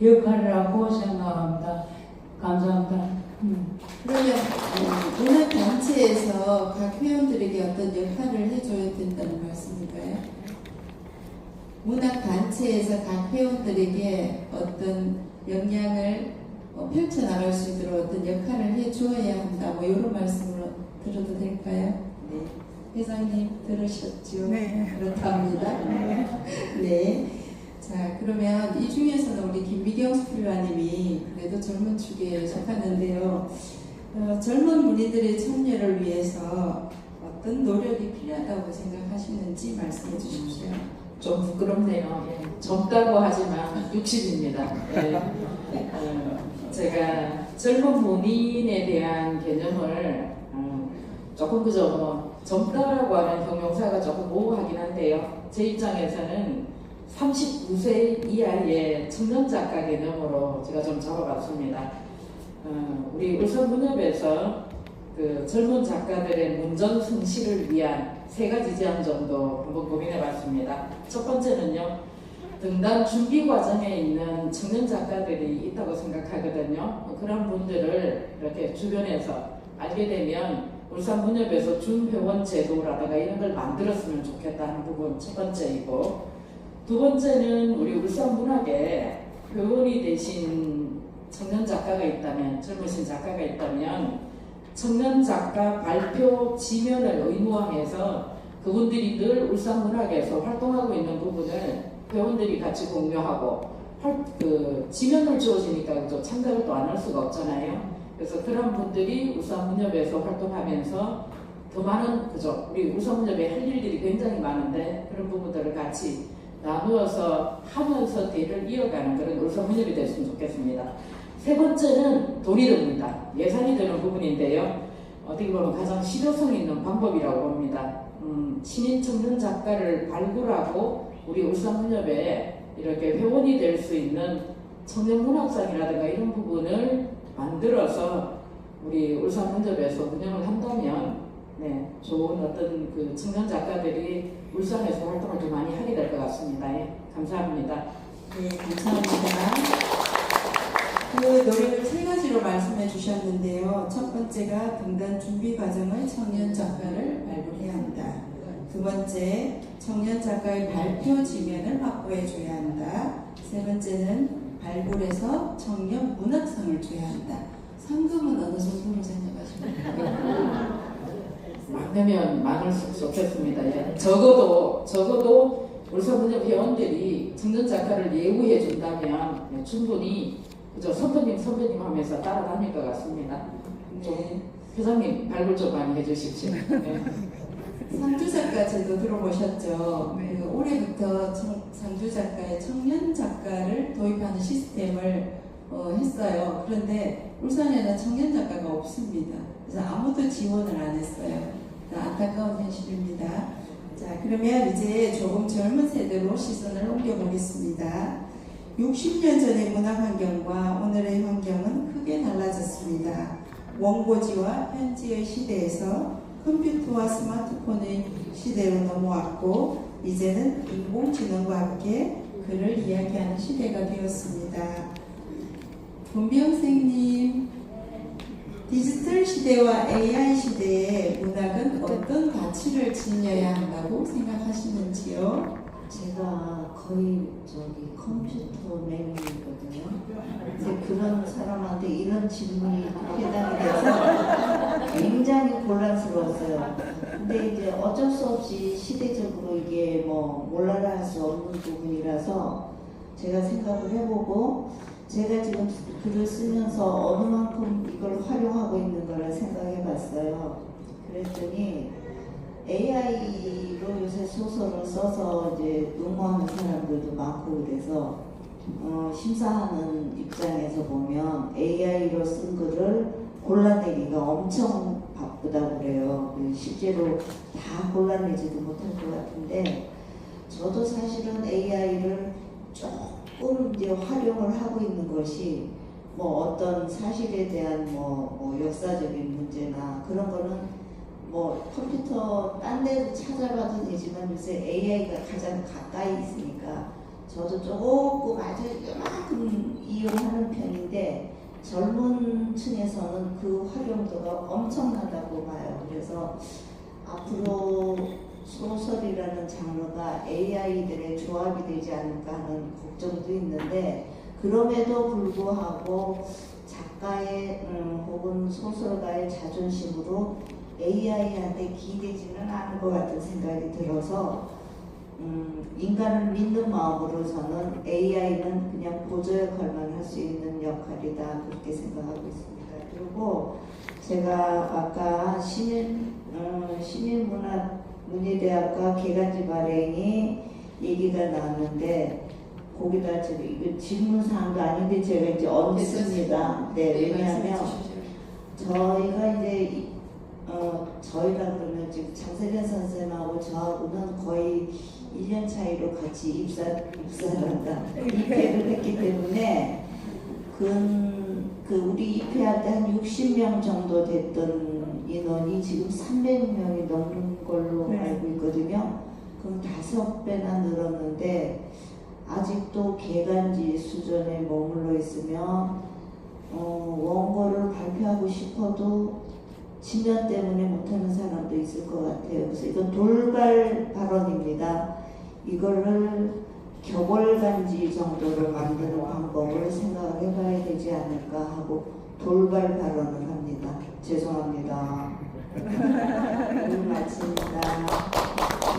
역할이라고 생각합니다. 감사합니다. 그러면 문학단체에서 각 회원들에게 어떤 역할을 해줘야 된다는 말씀인가요? 문학단체에서 각 회원들에게 어떤 역량을 펼쳐나갈 수 있도록 어떤 역할을 해주어야 한다. 뭐 이런 말씀으로 들어도 될까요? 네. 회장님 들으셨죠? 네. 그렇답니다. 네. 자, 그러면 이 중에서는 우리 김미경 수필가님이 그래도 젊은 축에 속하는데요. 젊은 문인들의 참여를 위해서 어떤 노력이 필요하다고 생각하시는지 말씀해 주십시오. 좀 부끄럽네요. 예. 젊다고 하지만 60입니다. 예. 제가 젊은 문인에 대한 개념을 조금 그저 뭐 젊다라고 하는 형용사가 조금 모호하긴 한데요. 제 입장에서는 39세 이하의 청년 작가 개념으로 제가 좀 잡아봤습니다. 우리 울산문협에서 그 젊은 작가들의 문전 성시를 위한 3가지 제안 정도 한번 고민해봤습니다. 첫 번째는요, 등단 준비 과정에 있는 청년 작가들이 있다고 생각하거든요. 그런 분들을 이렇게 주변에서 알게 되면 울산문협에서 준회원 제도라든가 이런 걸 만들었으면 좋겠다는 부분 첫 번째이고, 두 번째는 우리 울산문학에 회원이 되신 청년 작가가 있다면, 젊으신 작가가 있다면 청년 작가 발표 지면을 의무화해서 그분들이 늘 울산문학에서 활동하고 있는 부분을 회원들이 같이 공유하고 그 지면을 주어지니까 참가를 또 안 할 수가 없잖아요. 그래서 그런 분들이 울산문협에서 활동하면서 더 많은 우리 울산문협에 할 일들이 굉장히 많은데 그런 부분들을 같이 나누어서 하면서 대를 이어가는 그런 울산문협이 됐으면 좋겠습니다. 세 번째는 돈이 듭니다. 예산이 되는 부분인데요. 어떻게 보면 가장 실효성 있는 방법이라고 봅니다. 신인 청년 작가를 발굴하고 우리 울산문협에 이렇게 회원이 될 수 있는 청년문학상이라든가 이런 부분을 만들어서 우리 울산문협에서 운영을 한다면 좋은 어떤 그 청년 작가들이 울산에서 활동을 좀 많이 하게 될 것 같습니다. 예, 감사합니다. 네, 감사합니다. 그 노력을 3가지로 말씀해 주셨는데요. 첫 번째가 등단 준비 과정을 청년 작가를 발굴해야 한다. 두 번째, 청년 작가의 발표 지면을 확보해 줘야 한다. 세 번째는 발굴해서 청년 문학상을 줘야 한다. 상금은 어느 정도로 생각하십니까? 많으면 많을수록 좋겠습니다. 예. 적어도 울산문협 회원들이 청년 작가를 예우해 준다면 예, 충분히 그저 선배님 하면서 따라다닐 것 같습니다. 좀 회장님 발굴 좀 많이 해주십시오. 네. 상주 작가 제도 들어보셨죠? 그 올해부터 상주 작가의 청년 작가를 도입하는 시스템을 했어요. 그런데 울산에는 청년 작가가 없습니다. 그래서 아무도 지원을 안 했어요. 안타까운 현실입니다. 자, 그러면 이제 조금 젊은 세대로 시선을 옮겨보겠습니다. 60년 전의 문학 환경과 오늘의 환경은 크게 달라졌습니다. 원고지와 편지의 시대에서 컴퓨터와 스마트폰의 시대로 넘어왔고 이제는 인공지능과 함께 글을 이야기하는 시대가 되었습니다. 본비영생님, 디지털 시대와 AI 시대에 문학은 어떤 가치를 지녀야 한다고 생각하시는지요? 제가 거의 컴퓨터 매니아거든요. 이제 그런 사람한테 이런 질문이 해당이 돼서 굉장히 곤란스러웠어요. 근데 이제 어쩔 수 없이 시대적으로 이게 몰라라 할 수 없는 부분이라서 제가 생각을 해보고 제가 지금 글을 쓰면서 어느 만큼 이걸 활용하고 있는 걸 생각해 봤어요. 그랬더니 AI로 요새 소설을 써서 이제 응모하는 사람들도 많고 그래서 심사하는 입장에서 보면 AI로 쓴 글을 골라내기가 엄청 바쁘다고 그래요. 실제로 다 골라내지도 못할 것 같은데 저도 사실은 AI를 조금 이제 활용을 하고 있는 것이 어떤 사실에 대한 역사적인 문제나 그런 거는 컴퓨터 딴 데도 찾아봐도 되지만 요새 AI가 가장 가까이 있으니까 저도 조금 아주 요만큼 이용하는 편인데 젊은 층에서는 그 활용도가 엄청나다고 봐요. 그래서 앞으로 소설이라는 장르가 AI들의 조합이 되지 않을까 하는 걱정도 있는데 그럼에도 불구하고 작가의 혹은 소설가의 자존심으로 AI한테 기대지는 않을 것 같은 생각이 들어서 인간을 믿는 마음으로 저는 AI는 그냥 보조 역할만 할 수 있는 역할이다 그렇게 생각하고 있습니다. 그리고 제가 아까 시민문예대학과 개간지 발행이 얘기가 나왔는데 거기다 이거 질문사항도 아닌데 제가 이제 얹습니다. 네, 왜냐하면 저희가 이제 저희라 그러면 지금 장세련 선생님하고 저하고는 거의 1년 차이로 같이 입회를 했기 때문에 우리 입회할 때 한 60명 정도 됐던 인원이 지금 300명이 넘는 걸로 알고 있거든요. 그럼 5배나 늘었는데 아직도 개간지 수준에 머물러 있으면 원고를 발표하고 싶어도 지면 때문에 못하는 사람도 있을 것 같아요. 그래서 이건 돌발 발언입니다. 이거를 격월간지 정도로 만드는 방법을 생각을 해봐야 되지 않을까 하고 돌발 발언을 합니다. 죄송합니다. 오늘 마칩니다.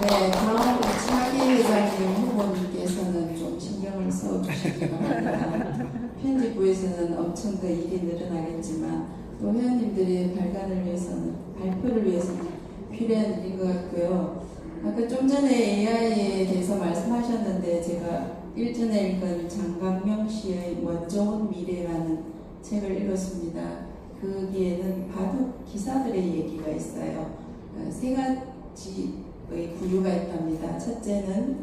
네, 다음 차기 회장님 후보님께서는 좀 신경을 써주시기 바랍니다. 편집부에서는 엄청 더 일이 늘어나겠지만 또 회원님들의 발간을 위해서는 발표를 위해서는 필요한 일인 것 같고요. 아까 좀 전에 AI에 대해서 말씀하셨는데 제가 일전에 읽은 장강명 씨의 먼저 온 미래라는 책을 읽었습니다. 거기에는 바둑 기사들의 얘기가 있어요. 3가지의 부류가 있답니다. 첫째는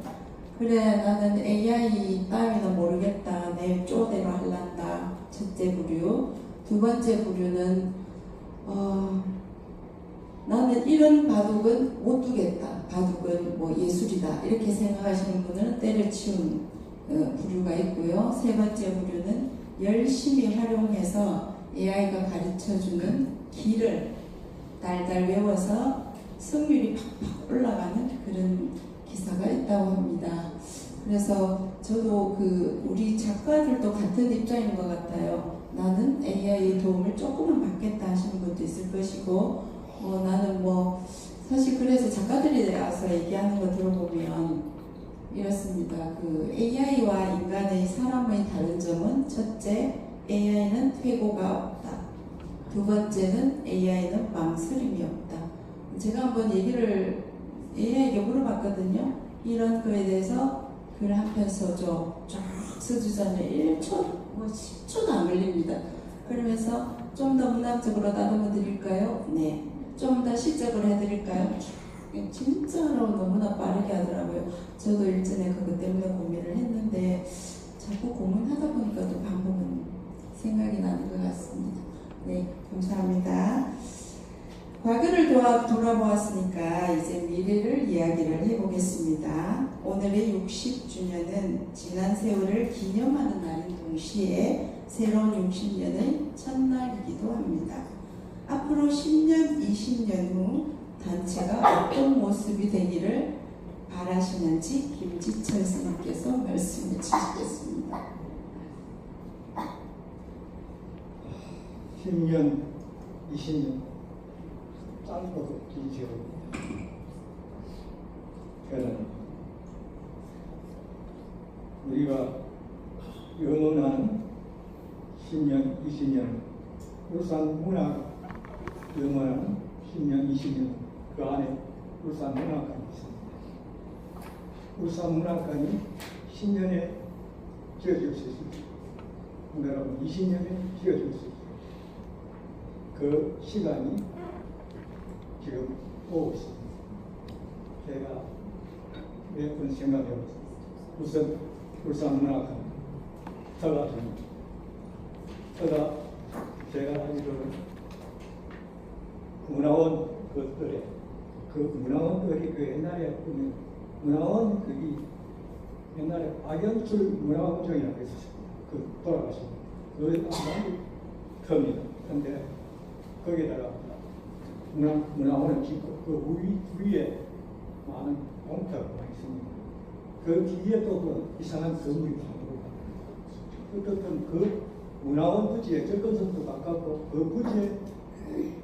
그래 나는 AI 따위는 모르겠다. 내 쪼대로 할란다. 첫째 부류. 두 번째 부류는 나는 이런 바둑은 못 두겠다. 바둑은 예술이다. 이렇게 생각하시는 분은 때려치운 부류가 있고요. 세 번째 부류는 열심히 활용해서 AI가 가르쳐주는 길을 달달 외워서 승률이 팍팍 올라가는 그런 기사가 있다고 합니다. 그래서 저도 우리 작가들도 같은 입장인 것 같아요. 나는 AI의 도움을 조금은 받겠다 하시는 분도 있을 것이고, 나는 사실 그래서 작가들이 나와서 얘기하는 거 들어보면 이렇습니다. AI와 인간의 사람의 다른 점은 첫째, AI는 퇴고가 없다. 두 번째는 AI는 망설임이 없다. 제가 한번 AI에게 물어봤거든요. 이런 거에 대해서 글 한 편 써줘. 쫙 써주잖아요. 1초, 10초도 안 걸립니다. 그러면서 좀 더 문학적으로 다듬어 드릴까요? 네. 좀 더 시적으로 해드릴까요? 진짜로 너무나 빠르게 하더라고요. 저도 일전에 그것 때문에 고민을 했는데 자꾸 고민하다 보니까 또 방법은 생각이 나는 것 같습니다. 네, 감사합니다. 과거를 돌아보았으니까 이제 미래를 이야기를 해보겠습니다. 오늘의 60주년은 지난 세월을 기념하는 날인 동시에 새로운 60년의 첫날이기도 합니다. 앞으로 10년, 20년 후 단체가 어떤 모습이 되기를 바라시는지 김지철 선생님께서 말씀해 주시겠습니다. 10년, 20년 짧고도 길지요. 저는 우리가 영원한 10년, 20년 울산 문학 영원한 10년, 20년 그 안에 울산 문학관이 있습니다. 울산 문학관이 10년에 지어질 수 있습니다. 여러분 20년에 지어질 수 있습니다. 그 시간이 지금 오고 있습니다. 제가 몇 번 생각해봤습니다. 우선 울산 문학관 터가 됩니다. 터가 제가 알기로는 문화원 그들의 문화원들이 옛날에 보면 문화원 옛날에 박영출 문화원장이라고 있었습니다. 돌아가십니다. 그 터입니다. 근데 거기다가 문화원을 짓고 그 위에 많은 공터가 있습니다. 그 뒤에 또 이상한 건물이 나오고 어떻든 그 문화원 부지에 접근성도 가깝고 그 부지에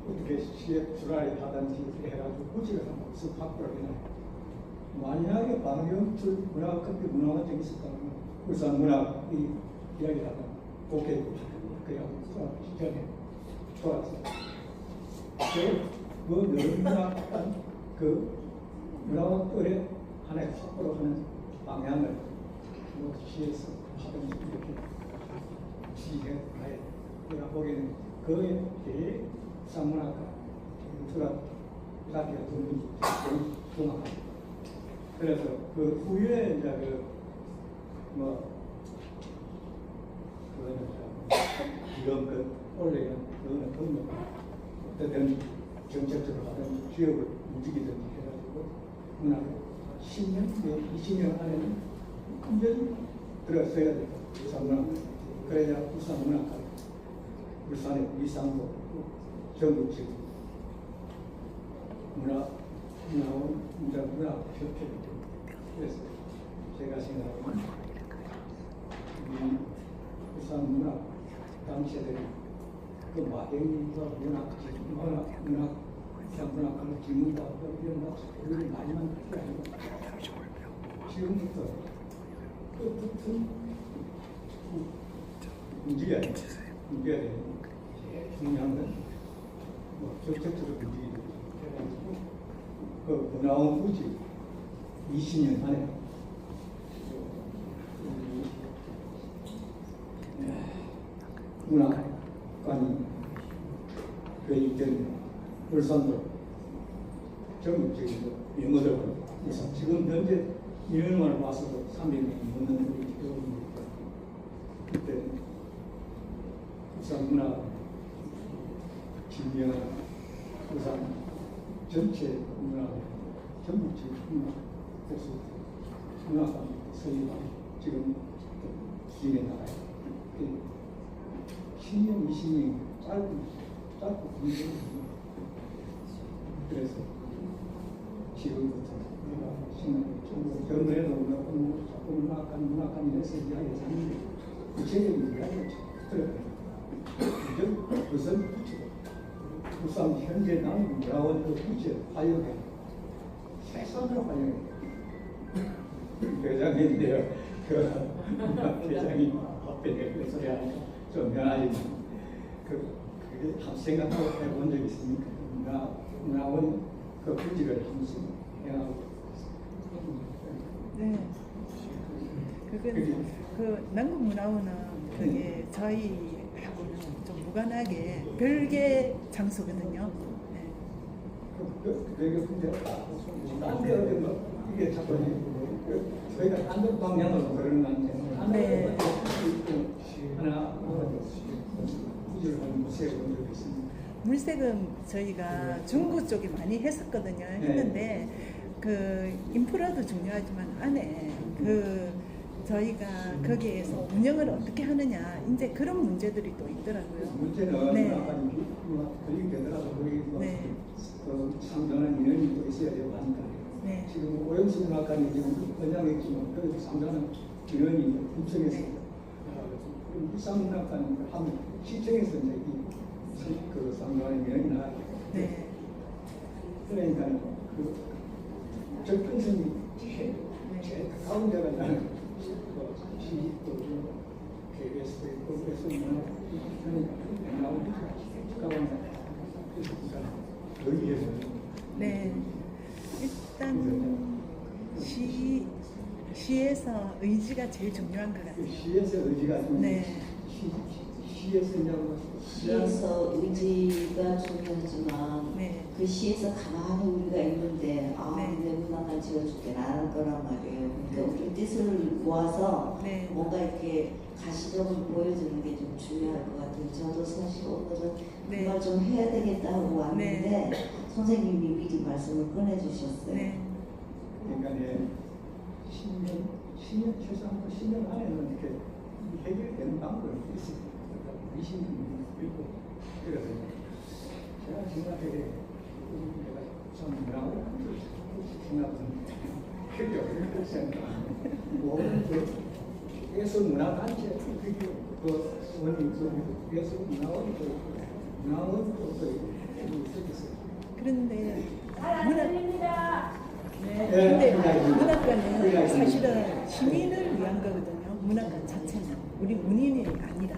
어떻게 시에 출하를 하든지 해가지고 부지를 한번 쓱 확보를 해놔요. 만약에 박영출 문화원장이 있었다면 울산 문학이 이야기를 하면 오케이 그냥 시전에 돌아왔어요. 그 문학관 문화원들의 하나의 확보로 하는 방향을 시에서 하든지 이렇게 지지해 가야 내가 보기에는 그에 대해 상문학과 라디오 듣는 종합합니다. 그래서 그 후에 이제 지금 원래는 그거는 없는 어떤 정책적으로 하든 기업을 움직이든지 해가지고 문학을 10년, 20년 안에는 완전히 들어서야 돼요. 울산 문학. 그래야 울산 문학과 울산의 위상도 전국적 문화원 문학협회를 그래서 제가 생각하는 울산 문학 당시에들이 그 마경님과 문학관을 짓는다 이런 것들이 많이만 할 게 아니고 지금부터 끝끝은 움직여야 돼요. 제일 중요한 건 정책적으로 움직이는 해가지고 그 문화원 부지 20년 안에 문학관이 계획된 울산도 전국적인 영어들 울산 지금 현재 인원만 봐서도 300명이 넘는 우리 교원입니다. 그때 울산 문화 진명한 울산 전체 문화 전국적 문화 그래서 문화관 서울관 지금 진행해 나가요. 10년, 20년 짧고 힘들어요. 그래서 지금부터 정부에도 문학관 이래서 이야기 하는데 구체적인 이야기를 들어요. 그것은 우선 현재 나온 문화원도 부채 활용해 최선을 활용해 회장인데요. 그 회장이 앞에 그 소리 하니까 좀 미안하지만 그게 한 생각하고 해본 적 있습니까? 문화원 그 부지를 한 번씩 해가고 네. 그건 그 남국문화원은 그게 저희하고는 좀 무관하게 별개 장소거든요. 네. 그게 근데 딴데 어디 이게 자꾸 저희가 딴 방향으로 그러는 건데 네. 하나 부지를 한번 세워본 적이 있습니다. 물색은 저희가 중구 쪽에 많이 했었거든요. 했는데 그 인프라도 중요하지만 안에 그 저희가 거기에서 운영을 어떻게 하느냐 이제 그런 문제들이 또 있더라고요. 문제는 네. 그렇게 되더라도 거기 네. 상당한 인원이 또 있어야 되고 하니까 네. 지금 오영수 문학관이 지금 원장했지만 그래도 상당한 인원이 인천에서 울산 문학관 하면 시청에서 이제 그 상당한 인원이 나가요. 네. 그러니까 그 접근성이 제일 가까운 데가 나는 시집도 KBS도 있고 그래서 그러니까 나오니까 가까운 데 여기에서 네. 일단 시에서 의지가 제일 중요한 것 같아요. 시에서 의지가 네. 시에서 의지가 중요하지만 네. 그 시에서 가만히 우리가 있는데 네. 내 문화만 지어줄게 안 거란 말이에요. 그러니까 우리 뜻을 모아서 네. 뭔가 이렇게 가시적으로 보여주는 게 좀 중요할 것 같아요. 저도 사실 오늘은 네. 그걸 좀 해야 되겠다 하고 왔는데 네. 선생님이 미리 말씀을 꺼내주셨어요. 네. 그러니까 10년 최소한 10년 안에는 이렇게 해결되는 방법이 있습니다. 20년 있고 그래서 제가 생각하기에 내가 참 뭐라고 생각은 크게 어렵게 생각. 모든 그 예술 문화단체 그 원인 그 예술 문화원 또 있었어요. 그런데 네. 네. 근데 문학관은 사실은 시민을 위한 거거든요. 문학관 자체는 우리 문인이 아니라.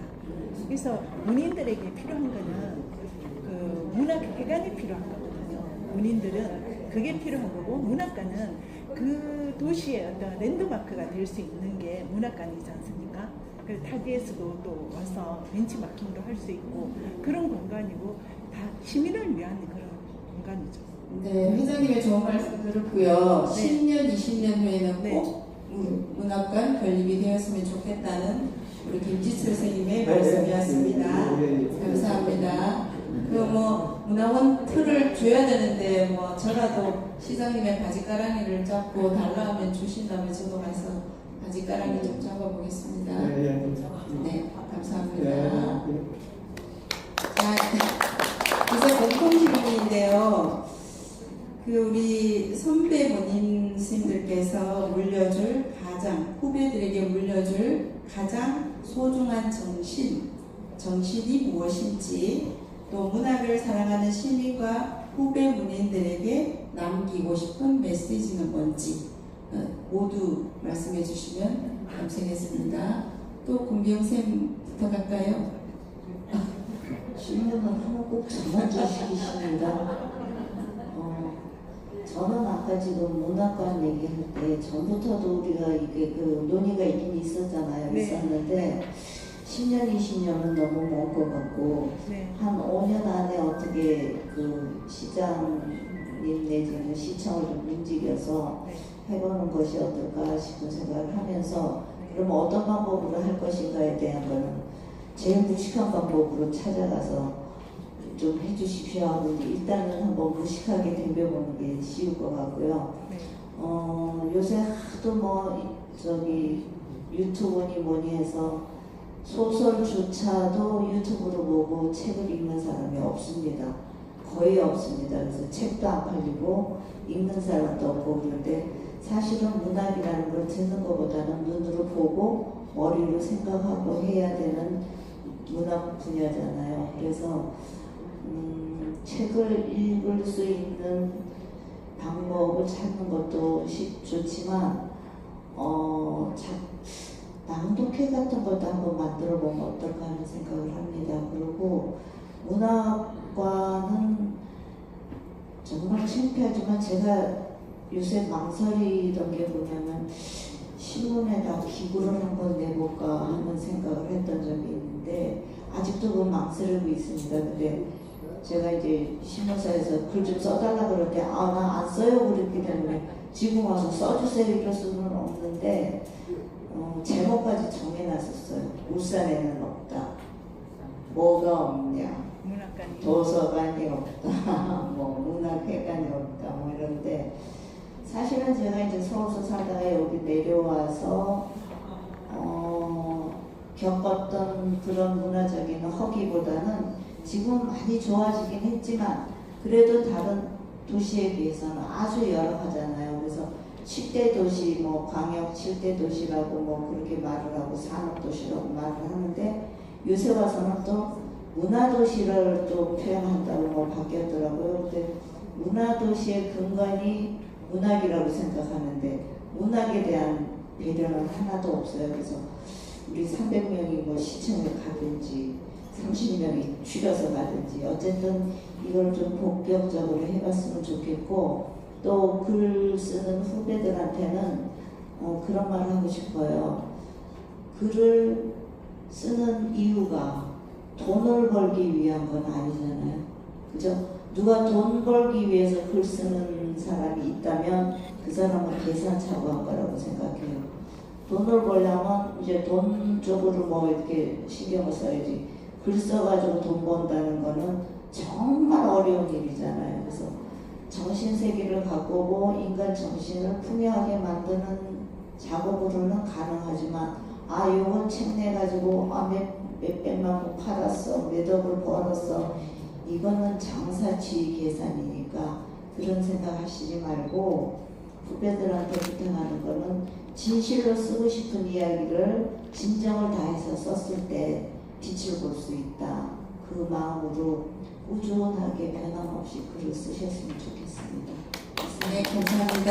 그래서 문인들에게 필요한 거는 그 문학회관이 필요한 거거든요. 문인들은 그게 필요한 거고 문학관은 그 도시의 어떤 랜드마크가 될 수 있는 게 문학관이지 않습니까? 그래서 타지에서도 또 와서 벤치마킹도 할 수 있고 그런 공간이고 다 시민을 위한 그런 공간이죠. 네, 회장님의 좋은 말씀 들었고요. 네. 10년, 20년 후에는 네. 꼭 문학관 건립이 되었으면 좋겠다는 우리 김지철 선생님의 말씀이었습니다. 감사합니다. 그 문화원 틀을 줘야 되는데 저라도 시장님의 바지가랑이를 잡고 달라 하면 주신다면 저도 가서 바지가랑이 좀 잡아보겠습니다. 네, 감사합니다. 자, 이제 공통 질문인데요. 우리 선배 본인 스님들께서 물려줄 후배들에게 물려줄 가장 소중한 정신이 무엇인지, 또 문학을 사랑하는 시민과 후배 문인들에게 남기고 싶은 메시지는 뭔지 모두 말씀해 주시면 감사하겠습니다. 또 군병쌤부터 갈까요? 질문은 하나 꼭 저만 시키십니다. 저는 아까 지금 문학관 얘기할 때 전부터도 우리가 이게 그 논의가 있긴 있었잖아요. 네. 있었는데 10년, 20년은 너무 먼 것 같고 네. 한 5년 안에 어떻게 그 시장님 내지는 시청을 좀 움직여서 해보는 것이 어떨까 싶은 생각을 하면서 그럼 어떤 방법으로 할 것인가에 대한 거는 제일 무식한 방법으로 찾아가서 좀 해주십시오 하고 일단은 한번 무식하게 덤벼보는 게 쉬울 것 같고요. 네. 요새 하도 유튜브니 뭐니 해서 소설조차도 유튜브로 보고 책을 읽는 사람이 없습니다. 거의 없습니다. 그래서 책도 안 팔리고 읽는 사람도 없고 그런데 사실은 문학이라는 걸 듣는 것보다는 눈으로 보고 머리로 생각하고 해야 되는 문학 분야잖아요. 그래서 책을 읽을 수 있는 방법을 찾는 것도 좋지만 낭독회 같은 것도 한번 만들어 보면 어떨까 하는 생각을 합니다. 그리고 문학과는 정말 창피하지만 제가 요새 망설이던 게 뭐냐면 신문에다 기부를 한번 내볼까 하는 생각을 했던 적이 있는데 아직도 그건 망설이고 있습니다. 근데 제가 이제 신문사에서 글 좀 써달라 그럴 때 나 안 써요 그랬기 때문에 지금 와서 써주세요 이럴 수는 없는데 제목까지 정해놨었어요. 울산에는 없다. 뭐가 없냐? 도서관이 없다. 뭐 문학회관이 없다. 뭐 이런데 사실은 제가 이제 서울서 살다가 여기 내려와서 겪었던 그런 문화적인 허기보다는 지금 많이 좋아지긴 했지만 그래도 다른 도시에 비해서는 아주 열악하잖아요. 그래서 7대 도시, 뭐 광역 7대 도시라고 뭐 그렇게 말을 하고 산업도시라고 말을 하는데 요새 와서는 또 문화도시를 또 표현한다고 뭐 바뀌었더라고요. 근데 문화도시의 근간이 문학이라고 생각하는데 문학에 대한 배려는 하나도 없어요. 그래서 우리 300명이 뭐 시청을 가든지 30명이 줄여서 가든지 어쨌든 이걸 좀 본격적으로 해봤으면 좋겠고 또 글 쓰는 후배들한테는 그런 말을 하고 싶어요. 글을 쓰는 이유가 돈을 벌기 위한 건 아니잖아요. 그죠? 누가 돈 벌기 위해서 글 쓰는 사람이 있다면 그 사람은 계산착오한 거라고 생각해요. 돈을 벌려면 이제 돈 쪽으로 뭐 이렇게 신경을 써야지. 글 써가지고 돈 번다는 거는 정말 어려운 일이잖아요. 그래서 정신세계를 바꾸고 인간 정신을 풍요하게 만드는 작업으로는 가능하지만 요건 책 내가지고 몇백만 부 팔았어, 몇 억을 벌었어 이거는 장사치 계산이니까 그런 생각 하시지 말고 후배들한테 부탁하는 거는 진실로 쓰고 싶은 이야기를 진정을 다해서 썼을 때 빛을 볼 수 있다. 그 마음으로 꾸준하게 변함없이 글을 쓰셨으면 좋겠습니다. 네, 감사합니다.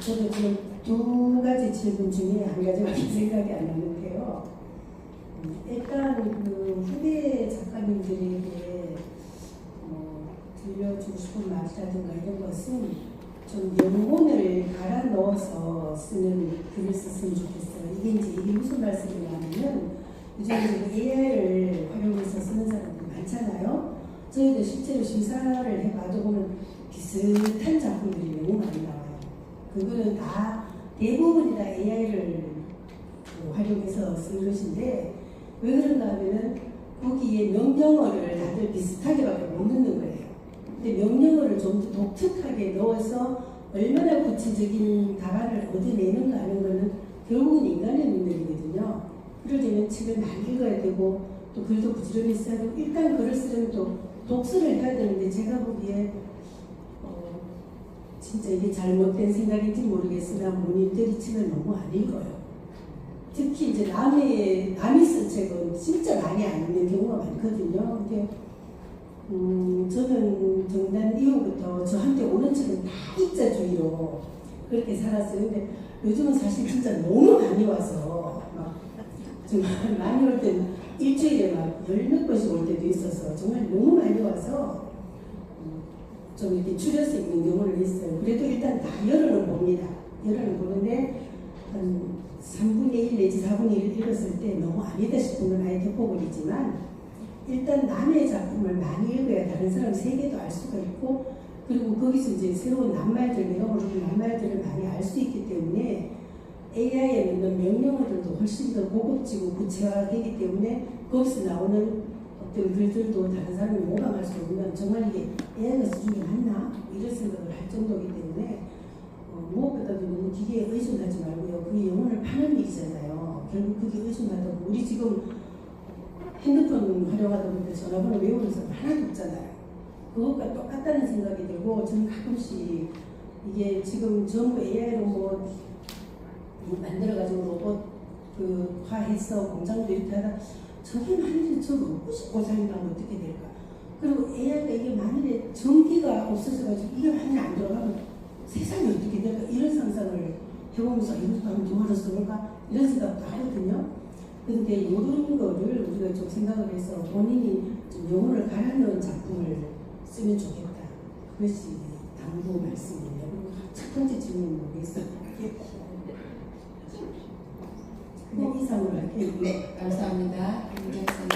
저도 지금 두 가지 질문 중에 한 가지밖에 생각이 안 나는데요. 일단 그 후배 작가님들에게 들려주고 싶은 말이라든가 이런 것은 좀 영혼을 갈아 넣어서 쓰는 글을 썼으면 좋겠어요. 이게 무슨 말씀이냐면 요즘 AI를 활용해서 쓰는 사람들이 많잖아요. 저희도 실제로 심사를 해봐도 보면 비슷한 작품들이 너무 많이 나와요. 그거는 다 대부분이 다 AI를 활용해서 쓴 것인데 왜 그런가 하면은 거기에 명령어를 다들 비슷하게밖에 못 넣는 거예요. 근데 명령어를 좀 더 독특하게 넣어서 얼마나 구체적인 답안을 얻어내는가 하는 거는 결국은 인간의 능력이거든요. 그럴 때는 책을 많이 읽어야 되고 또 글도 부지런히 써야 되고 일단 글을 쓰려면 또 독서를 해야 되는데 제가 보기에 진짜 이게 잘못된 생각인지 모르겠으나 문인들이 책을 너무 안 읽어요. 특히 이제 남이 쓴 책은 진짜 많이 안 읽는 경우가 많거든요. 근데 저는 정단 이후부터 저한테 오는 책은 다 입자주의로 그렇게 살았어요. 근데 요즘은 사실 진짜 너무 많이 와서 막 정말 많이 올 때는 일주일에 막 10몇 번씩 올 때도 있어서 정말 너무 많이 와서 좀 이렇게 줄여서 읽는 경우를 했어요. 그래도 일단 다 열어는 봅니다. 열어는 보는데 한 3분의 1 내지 4분의 1 읽었을 때 너무 아니다 싶은 건 아예 덮어버리지만 일단 남의 작품을 많이 읽어야 다른 사람 세계도 알 수가 있고 그리고 거기서 이제 새로운 낱말들, 내가 모르는 낱말들을 많이 알 수 있기 때문에 AI에 있는 명령어들도 훨씬 더 고급지고 구체화되기 때문에 거기서 나오는 어떤 글들도 다른 사람이 모방할 수 없는 정말 이게 AI가 쓰는 게 맞나? 이런 생각을 할 정도이기 때문에 무엇보다도 너무 기계에 의존하지 말고요. 그게 영혼을 파는 일이잖아요. 결국 그게 의존하다 보면 우리 지금 핸드폰 활용하다 보니까 전화번호 외우는 사람 하나도 없잖아요. 그것과 똑같다는 생각이 들고 저는 가끔씩 이게 지금 전부 AI로 뭐 만들어가지고 로봇 화해서 공장도 이렇게 하다 저게 만약에 저 로봇이 고장이나면 어떻게 될까? 그리고 AI가 이게 만일에 전기가 없어져가지고 이게 만약에 안 들어가면 세상이 어떻게 될까? 이런 상상을 해보면서 이것도 한번 도와서 써볼까? 이런 생각도 하거든요. 그런데 이런 거를 우리가 좀 생각을 해서 본인이 좀 영혼을 갈아넣은 작품을 쓰면 좋겠다. 그것이 당부 말씀이에요. 그리고 첫 번째 질문 모르겠어요. 그냥 이상으로 할게요. 네, 감사합니다. 김정선.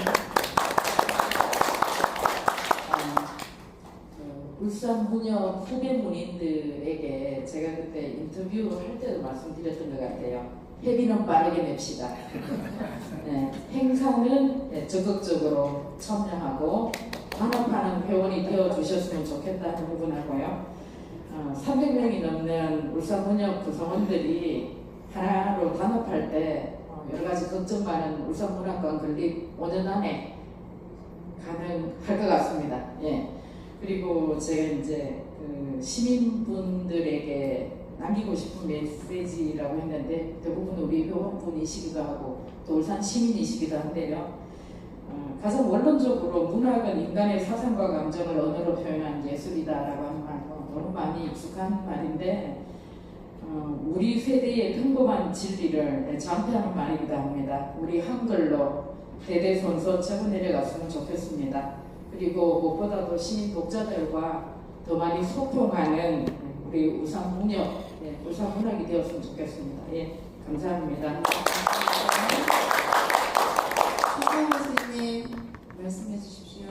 울산 문역 후배 문인들에게 제가 그때 인터뷰할 때도 말씀드렸던 것 같아요. 회비는 빠르게 냅시다. 네, 행사는 적극적으로 참여하고 단합하는 회원이 되어주셨으면 좋겠다는 부분하고요. 300명이 넘는 울산 문역 구성원들이 하나로 단합할 때 여러 가지 걱정 많은 울산 문학관 건립 5년 안에 가능할 것 같습니다. 예. 그리고 제가 이제 시민분들에게 남기고 싶은 메시지라고 했는데 대부분 우리 회원분이시기도 하고 또 울산 시민이시기도 한데요. 가장 원론적으로 문학은 인간의 사상과 감정을 언어로 표현한 예술이다라고 하는 말 너무 많이 익숙한 말인데 우리 세대의 평범한 진리를 전폐하는 말이기도 합니다. 우리 한글로 대대손손 적어 내려갔으면 좋겠습니다. 그리고 무엇보다도 시민 독자들과 더 많이 소통하는 우리 울산 문역, 울산 문학이 되었으면 좋겠습니다. 예, 감사합니다. 추창호 선생님 말씀해 주십시오.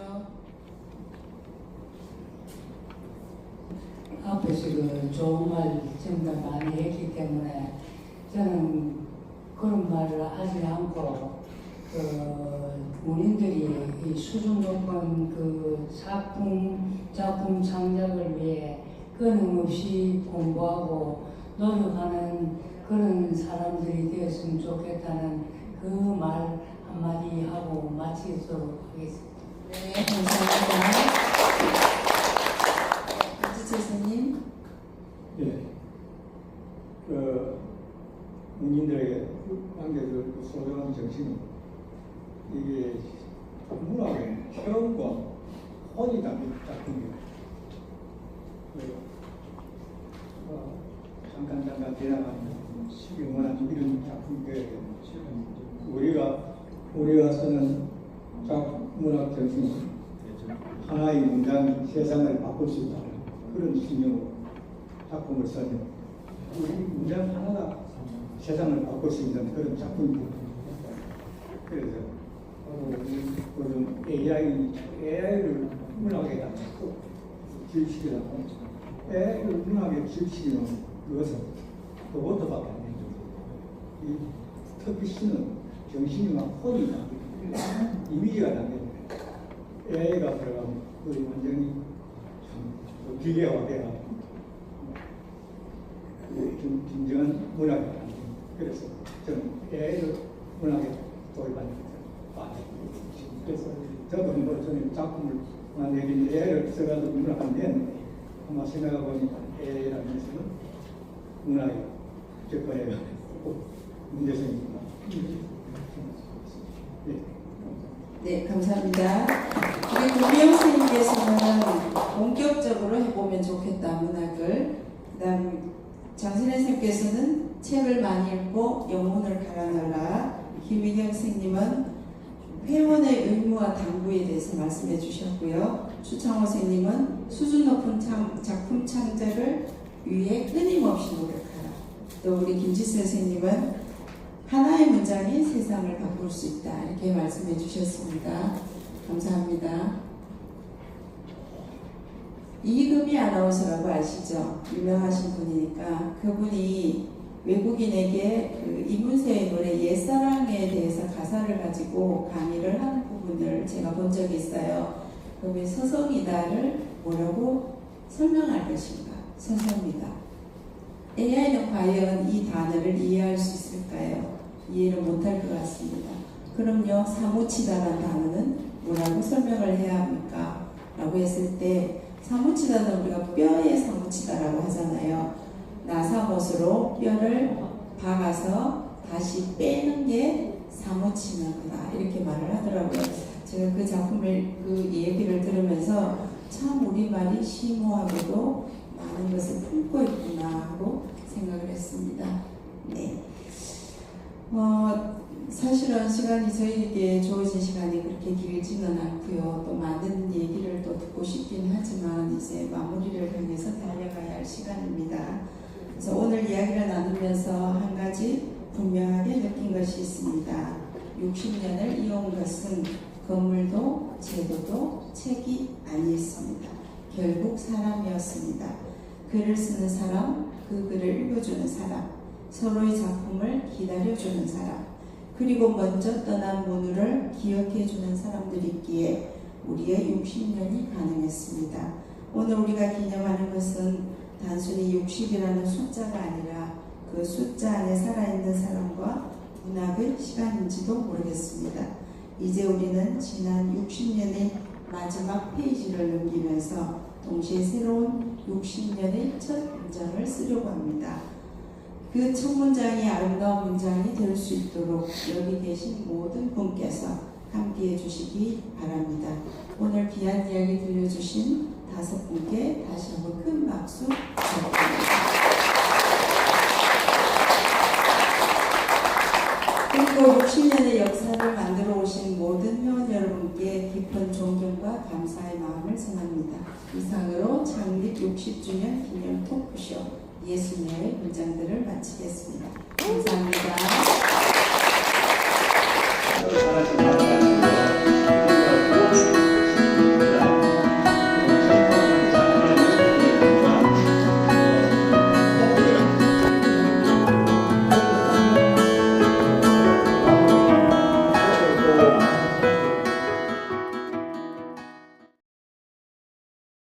앞에서 좋은 말 전부 다 많이 했기 때문에 저는 그런 말을 하지 않고 문인들이 이 수준 높은 작품 창작을 위해 끊임없이 공부하고 노력하는 그런 사람들이 되었으면 좋겠다는 그 말 한마디 하고 마치도록 하겠습니다. 네, 감사합니다. 박지철 선생님. 예. 문인들에게 남겨줄 소중한 정신은 이게 문학의 체험과 혼이 담긴 작품이에요. 잠깐 지나가는 영원한 이런 작품들 우리가 쓰는 문학 정신은 하나의 문장이 세상을 바꿀 수 있다는 그런 신념으로 작품을 써요. 우리 문장 하나가 세상을 바꿀 수 있는 그런 작품입니다. 그래서 그런 AI를 문학에다 자꾸 기입시키라고 AI를 문학에 기입시키는 그것은 로봇밖에 안 되죠. 이 터키시는 정신이나 혼이 담깁니다. 이미지가 담깁니다. AI가 들어가면 그 완전히 참 기계화돼가 진정한 문학이 아닙니다. 그래서 저는 AI를 문학에 도입하는 것을 그래서 저도 뭐 저는 작품을 만약에 AI를 써가지고 문학을 냈는데 아마 생각해보니까 AI라는 것은 문학에 접근해가 문제성입니다. 네, 감사합니다. 우리 김미영 선생님께서는 본격적으로 해보면 좋겠다, 문학을. 그 다음 장신혜 선생님께서는 책을 많이 읽고 영혼을 갈아넣어라. 김미경 선생님은 회원의 의무와 당부에 대해서 말씀해 주셨고요. 추창호 선생님은 수준 높은 작품 창작을 위해 끊임없이 노력하라. 또 우리 김지슬 선생님은 하나의 문장이 세상을 바꿀 수 있다. 이렇게 말씀해 주셨습니다. 감사합니다. 이금희 아나운서라고 아시죠? 유명하신 분이니까 그분이 외국인에게 이문세의 노래 옛사랑에 대해서 가사를 가지고 강의를 하는 부분을 제가 본 적이 있어요. 그게 서성이다를 뭐라고 설명할 것인가? 서성이다. AI는 과연 이 단어를 이해할 수 있을까요? 이해를 못할 것 같습니다. 그럼요, 사무치다라는 단어는 뭐라고 설명을 해야 합니까? 라고 했을 때 사무치다는 우리가 뼈에 사무치다라고 하잖아요. 나사못으로 뼈를 박아서 다시 빼는 게 사무치는 거다, 이렇게 말을 하더라고요. 제가 그 작품을, 그 얘기를 들으면서 참 우리말이 심오하고도 많은 것을 품고 있구나 하고 생각을 했습니다. 네. 사실은 시간이 저희에게 주어진 시간이 그렇게 길지는 않고요. 또 많은 얘기를 또 듣고 싶긴 하지만 이제 마무리를 향해서 달려가야 할 시간입니다. 그래서 오늘 이야기를 나누면서 한 가지 분명하게 느낀 것이 있습니다. 60년을 이어온 것은 건물도 제도도 책이 아니었습니다. 결국 사람이었습니다. 글을 쓰는 사람, 그 글을 읽어주는 사람, 서로의 작품을 기다려주는 사람, 그리고 먼저 떠난 문우를 기억해주는 사람들이 있기에 우리의 60년이 가능했습니다. 오늘 우리가 기념하는 것은 단순히 60이라는 숫자가 아니라 그 숫자 안에 살아있는 사람과 문학의 시간인지도 모르겠습니다. 이제 우리는 지난 60년의 마지막 페이지를 넘기면서 동시에 새로운 60년의 첫 문장을 쓰려고 합니다. 그 첫 문장이 아름다운 문장이 될 수 있도록 여기 계신 모든 분께서 함께해 주시기 바랍니다. 오늘 귀한 이야기 들려주신 5분께 다시 한번 큰 박수 부탁드립니다. 그리고 60년의 역사를 만들어 오신 모든 회원 여러분께 깊은 존경과 감사의 마음을 전합니다. 이상으로 창립 60주년 기념 토크쇼 예수님의 문장들을 마치겠습니다. 감사합니다.